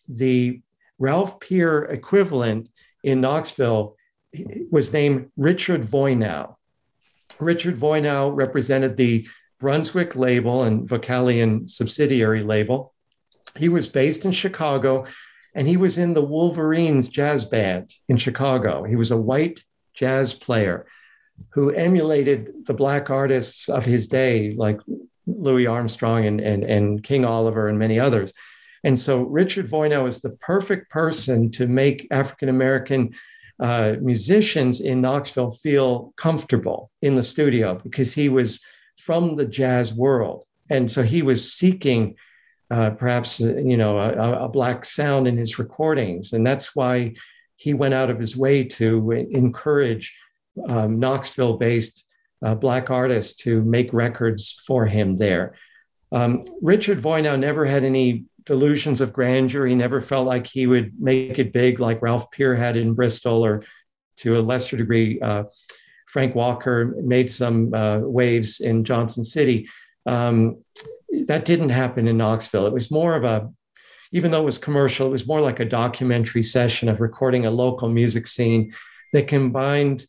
the Ralph Peer equivalent in Knoxville was named Richard Voynow. Richard Voynow represented the Brunswick label and Vocalion subsidiary label. He was based in Chicago, and he was in the Wolverines jazz band in Chicago. He was a white jazz player who emulated the Black artists of his day, like Louis Armstrong and King Oliver and many others. And so Richard Voynow is the perfect person to make African-American musicians in Knoxville feel comfortable in the studio, because he was from the jazz world. And so he was seeking perhaps, a Black sound in his recordings. And that's why he went out of his way to encourage Knoxville-based Black artists to make records for him there. Richard Voynow never had any delusions of grandeur. He never felt like he would make it big like Ralph Peer had in Bristol, or to a lesser degree, Frank Walker made some waves in Johnson City. That didn't happen in Knoxville. It was more of even though it was commercial, it was more like a documentary session of recording a local music scene that combined,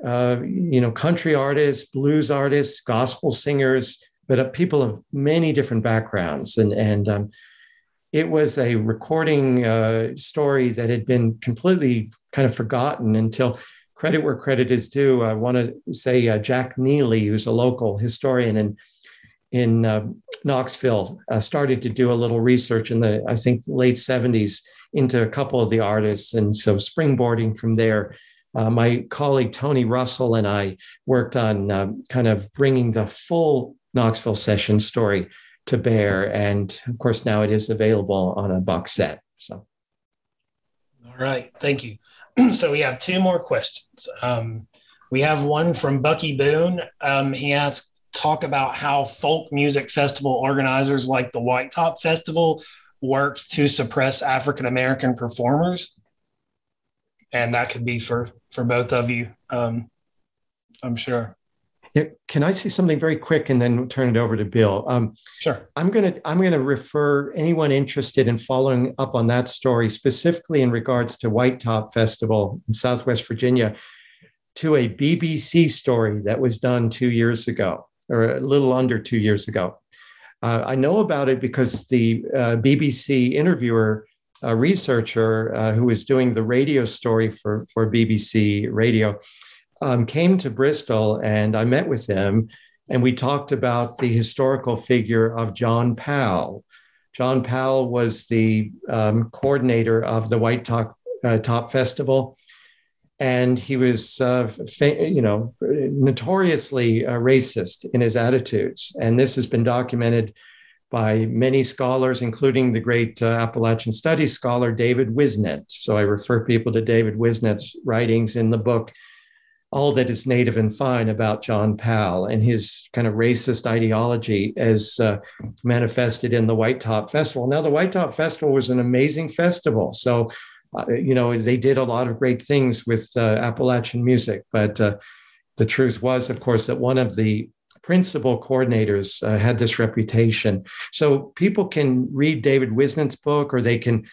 country artists, blues artists, gospel singers, but people of many different backgrounds. And it was a recording story that had been completely kind of forgotten until, credit where credit is due. I want to say Jack Neely, who's a local historian in Knoxville, started to do a little research in the, I think, late 70s into a couple of the artists. And so springboarding from there, My colleague Tony Russell and I worked on kind of bringing the full Knoxville session story to bear. And of course, now it is available on a box set. So. All right, thank you. So we have two more questions. We have one from Bucky Boone. He asked, talk about how folk music festival organizers like the White Top Festival worked to suppress African-American performers. And that could be for both of you, I'm sure. Yeah, can I say something very quick and then turn it over to Bill? Sure. I'm gonna refer anyone interested in following up on that story, specifically in regards to White Top Festival in Southwest Virginia, to a BBC story that was done 2 years ago, or a little under 2 years ago. I know about it because the BBC interviewer, a researcher who was doing the radio story for BBC Radio, came to Bristol, and I met with him, and we talked about the historical figure of John Powell. John Powell was the coordinator of the White Top Festival, and he was, notoriously racist in his attitudes. And this has been documented by many scholars, including the great Appalachian Studies scholar, David Wisnett. So I refer people to David Wisnett's writings in the book, All That Is Native and Fine, about John Powell and his kind of racist ideology as manifested in the White Top Festival. Now, the White Top Festival was an amazing festival. So, they did a lot of great things with Appalachian music. But the truth was, of course, that one of the principal coordinators had this reputation. So people can read David Wisnett's book, or they can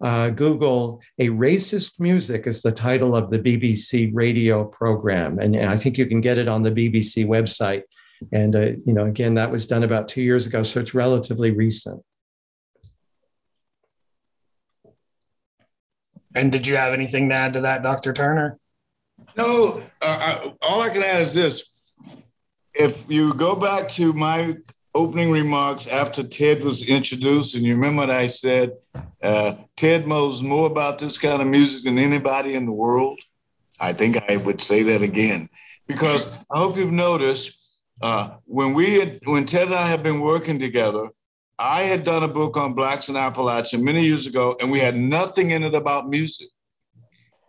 Google "A Racist Music" is the title of the BBC radio program. And I think you can get it on the BBC website. And, again, that was done about 2 years ago. So it's relatively recent. And did you have anything to add to that, Dr. Turner? No, all I can add is this. If you go back to my opening remarks after Ted was introduced, and you remember what I said, Ted knows more about this kind of music than anybody in the world. I think I would say that again, because I hope you've noticed when Ted and I have been working together, I had done a book on Blacks in Appalachia many years ago, and we had nothing in it about music.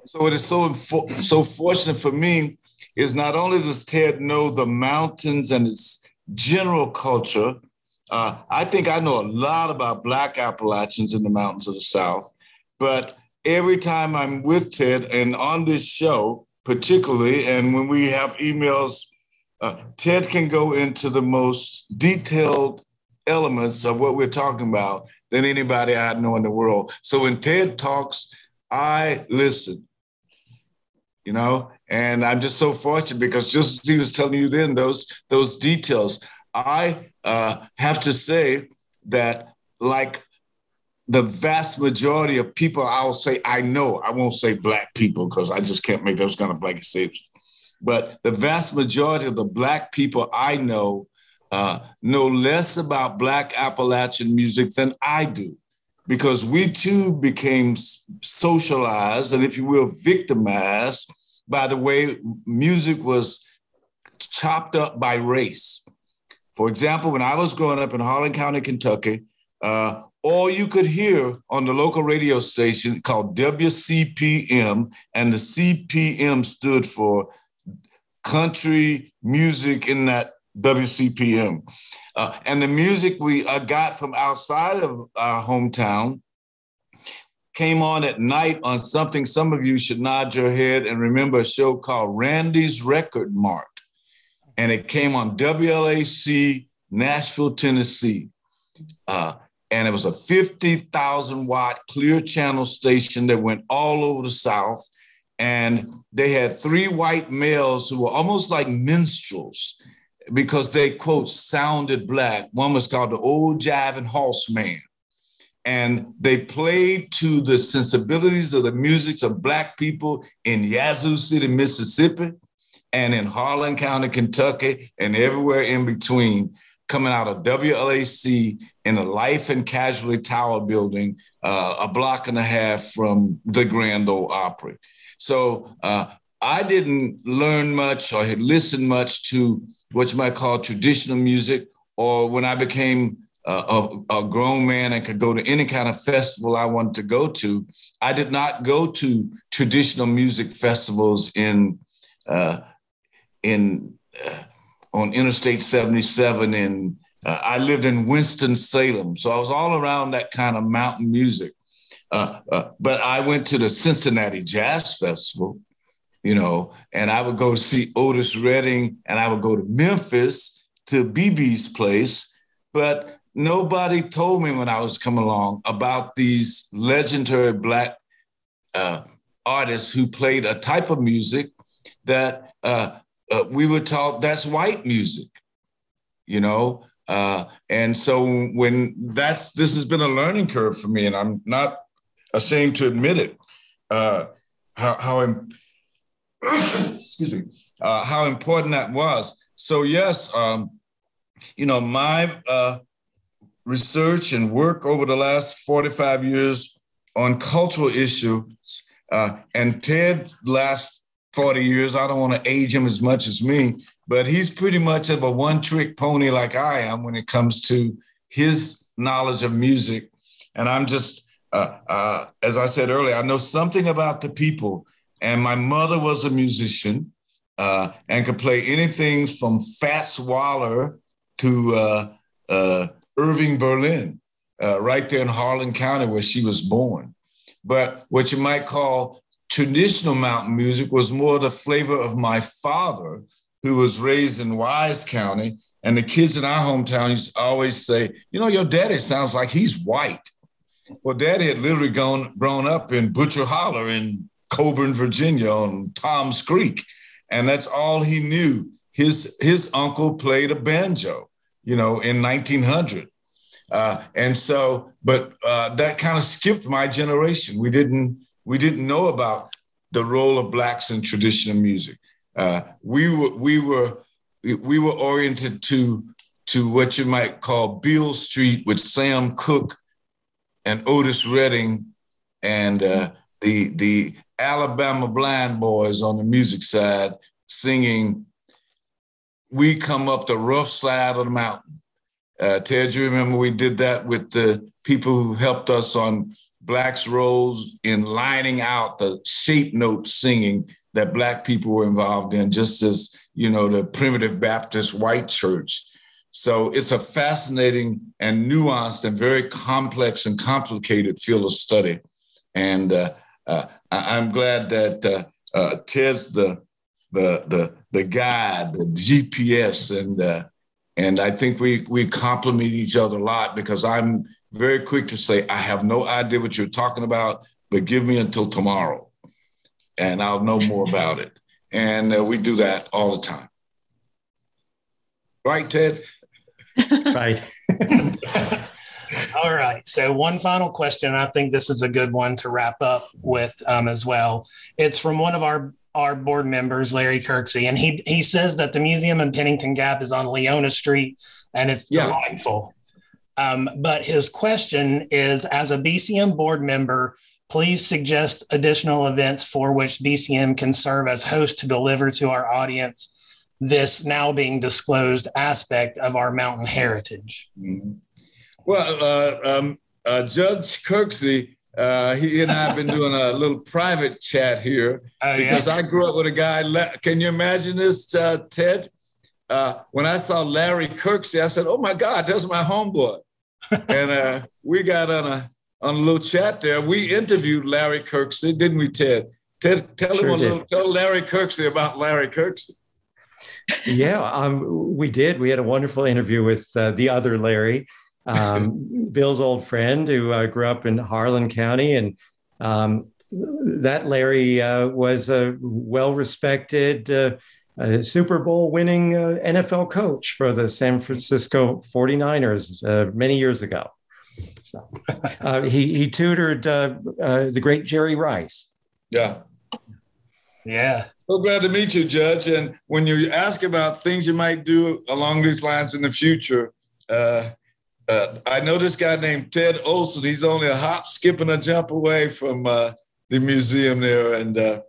So it is so fortunate for me is not only does Ted know the mountains and its general culture, I think I know a lot about Black Appalachians in the mountains of the South, but every time I'm with Ted and on this show particularly, and when we have emails, Ted can go into the most detailed elements of what we're talking about than anybody I know in the world. So when Ted talks, I listen, and I'm just so fortunate because just as he was telling you then, those details, I have to say that like the vast majority of people I'll say I know, I won't say Black people because I just can't make those kind of blanket statements, but the vast majority of the Black people I know less about Black Appalachian music than I do, because we too became socialized and, if you will, victimized by the way music was chopped up by race. For example, when I was growing up in Harlan County, Kentucky, all you could hear on the local radio station called WCPM, and the CPM stood for country music in that WCPM. And the music we got from outside of our hometown came on at night on something some of you should nod your head and remember, a show called Randy's Record Mart. And it came on WLAC, Nashville, Tennessee. And it was a 50,000 watt clear channel station that went all over the South. And they had three white males who were almost like minstrels because they, quote, sounded Black. One was called the Old Jiving Horseman. And they played to the sensibilities of the musics of Black people in Yazoo City, Mississippi, and in Harlan County, Kentucky, and everywhere in between, coming out of WLAC in the Life and Casualty Tower building, a block and a half from the Grand Ole Opry. So I didn't learn much or had listened much to what you might call traditional music, or when I became a grown man and could go to any kind of festival I wanted to go to, I did not go to traditional music festivals on Interstate 77. And I lived in Winston-Salem, so I was all around that kind of mountain music. But I went to the Cincinnati Jazz Festival, and I would go to see Otis Redding, and I would go to Memphis to BB's place. But nobody told me when I was coming along about these legendary Black artists who played a type of music that we were taught that's white music, and so this has been a learning curve for me, and I'm not ashamed to admit it. Excuse me, how important that was. So yes, my research and work over the last 45 years on cultural issues, and Ted last 40 years, I don't want to age him as much as me, but he's pretty much of a one-trick pony like I am when it comes to his knowledge of music. And I'm just, as I said earlier, I know something about the people. And my mother was a musician and could play anything from Fats Waller to Irving Berlin, right there in Harlan County where she was born. But what you might call traditional mountain music was more the flavor of my father, who was raised in Wise County. And the kids in our hometown used to always say, your daddy sounds like he's white. Well, Daddy had literally grown up in Butcher Holler in Coburn, Virginia on Tom's Creek. And that's all he knew. His uncle played a banjo, in 1900. And so, but that kind of skipped my generation. We didn't know about the role of Blacks in traditional music. We were oriented to what you might call Beale Street with Sam Cooke and Otis Redding and the Alabama Blind Boys on the music side singing "We Come Up the Rough Side of the Mountain." Ted, you remember we did that with the people who helped us on Blacks' roles in lining out the shape note singing that Black people were involved in, just as, the Primitive Baptist white church. So it's a fascinating and nuanced and very complex and complicated field of study. And I'm glad that Ted's the guide, the GPS, and I think we complement each other a lot, because I'm very quick to say, I have no idea what you're talking about, but give me until tomorrow and I'll know more about it. And we do that all the time. Right, Ted? Right. All right. So one final question. I think this is a good one to wrap up with as well. It's from one of our board members, Larry Kirksey, and he says that the museum in Pennington Gap is on Leona Street, and it's delightful. But his question is, as a BCM board member, please suggest additional events for which BCM can serve as host to deliver to our audience this now being disclosed aspect of our mountain heritage. Mm-hmm. Well, Judge Kirksey, he and I have been doing a little private chat here because I grew up with a guy. Can you imagine this, Ted? When I saw Larry Kirksey, I said, "Oh my God, that's my homeboy." And we got on a little chat there. We interviewed Larry Kirksey, didn't we, Ted? Ted, tell Larry Kirksey about Larry Kirksey. Yeah, we did. We had a wonderful interview with the other Larry, Bill's old friend who grew up in Harlan County. And that Larry was a well-respected Super Bowl winning NFL coach for the San Francisco 49ers many years ago. So he tutored the great Jerry Rice. Yeah. Yeah. So glad to meet you, Judge. And when you ask about things you might do along these lines in the future, I know this guy named Ted Olson. He's only a hop, skip, and a jump away from the museum there. And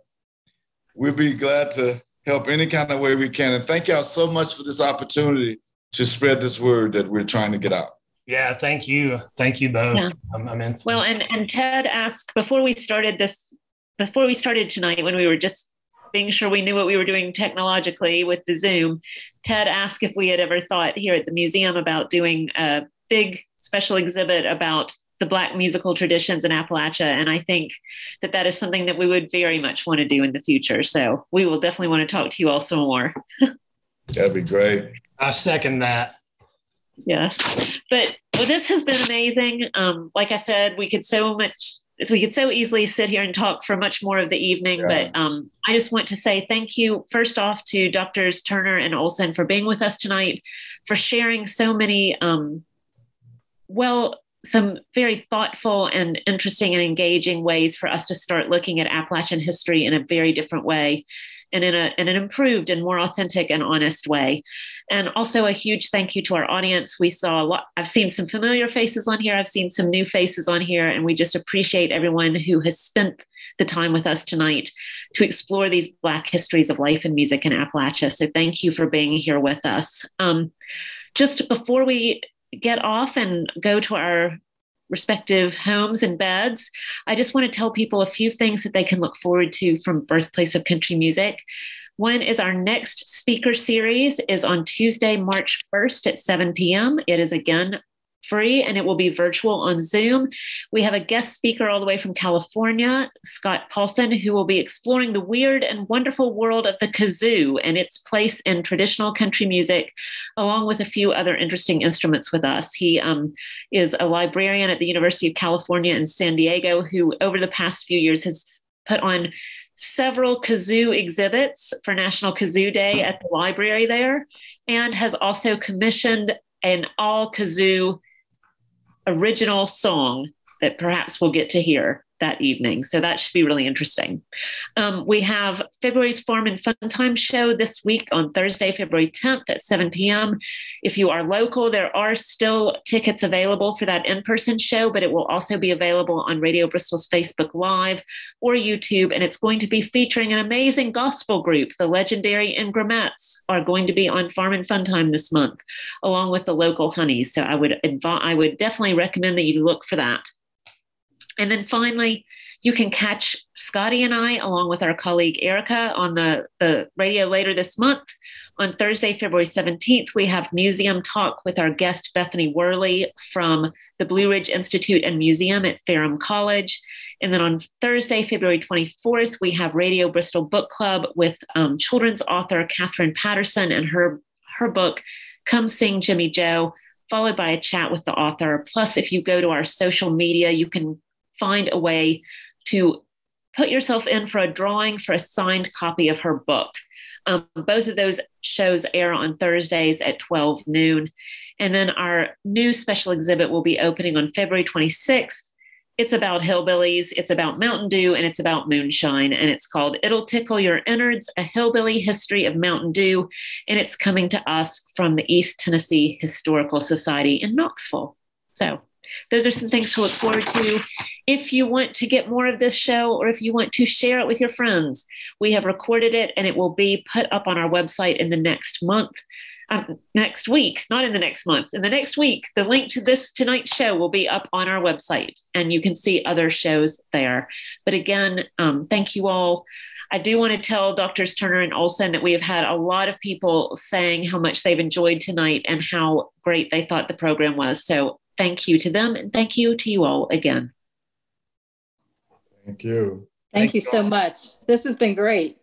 We'll be glad to help any kind of way we can. And thank y'all so much for this opportunity to spread this word that we're trying to get out. Yeah, thank you. Thank you both. Yeah. Well, and Ted asked before we started tonight, when we were just being sure we knew what we were doing technologically with the Zoom, Ted asked if we had ever thought here at the museum about doing a big special exhibit about the Black musical traditions in Appalachia. And I think that is something that we would very much want to do in the future. So we will definitely want to talk to you all some more. That'd be great. I second that. Yes. But this has been amazing. Like I said, we could so easily sit here and talk for much more of the evening. Yeah. But I just want to say thank you, first off, to Drs. Turner and Olson for being with us tonight, for sharing so many, some very thoughtful and interesting and engaging ways for us to start looking at Appalachian history in a very different way, and in an improved and more authentic and honest way. And also a huge thank you to our audience. We saw a lot. I've seen some familiar faces on here. I've seen some new faces on here, and we just appreciate everyone who has spent the time with us tonight to explore these Black histories of life and music in Appalachia. So thank you for being here with us. Just before we get off and go to our respective homes and beds, I just want to tell people a few things that they can look forward to from Birthplace of Country Music. One is our next speaker series is on Tuesday, March 1st at 7 p.m. It is again free, and it will be virtual on Zoom. We have a guest speaker all the way from California, Scott Paulson, who will be exploring the weird and wonderful world of the kazoo and its place in traditional country music, along with a few other interesting instruments with us. He is a librarian at the University of California in San Diego, who over the past few years has put on several kazoo exhibits for National Kazoo Day at the library there, and has also commissioned an all kazoo original song that perhaps we'll get to hear that evening. So that should be really interesting. We have February's Farm and Fun Time show this week on Thursday, February 10th at 7 p.m. If you are local, there are still tickets available for that in-person show, but it will also be available on Radio Bristol's Facebook Live or YouTube. And it's going to be featuring an amazing gospel group. The legendary Ingramettes are going to be on Farm and Fun Time this month, along with the local Honeys. So I would definitely recommend that you look for that. And then finally, you can catch Scotty and I, along with our colleague Erica, on the radio later this month. On Thursday, February 17th, we have Museum Talk with our guest Bethany Worley from the Blue Ridge Institute and Museum at Ferrum College. And then on Thursday, February 24th, we have Radio Bristol Book Club with children's author Catherine Patterson and her book, Come Sing Jimmy Joe, followed by a chat with the author. Plus, if you go to our social media, you can find a way to put yourself in for a drawing for a signed copy of her book. Both of those shows air on Thursdays at 12 noon. And then our new special exhibit will be opening on February 26th. It's about hillbillies, it's about Mountain Dew, and it's about moonshine. And it's called It'll Tickle Your Innards, A Hillbilly History of Mountain Dew. And it's coming to us from the East Tennessee Historical Society in Knoxville. So those are some things to look forward to. If you want to get more of this show, or if you want to share it with your friends, we have recorded it and it will be put up on our website in the next month. Next week, not in the next month. In the next week, the link to tonight's show will be up on our website, and you can see other shows there. But again, thank you all. I do want to tell Drs. Turner and Olson that we have had a lot of people saying how much they've enjoyed tonight and how great they thought the program was. So thank you to them, and thank you to you all again. Thank you. Thank you so much. This has been great.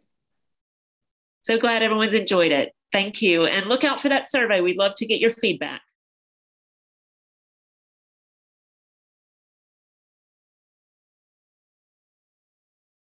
So glad everyone's enjoyed it. Thank you. And look out for that survey. We'd love to get your feedback.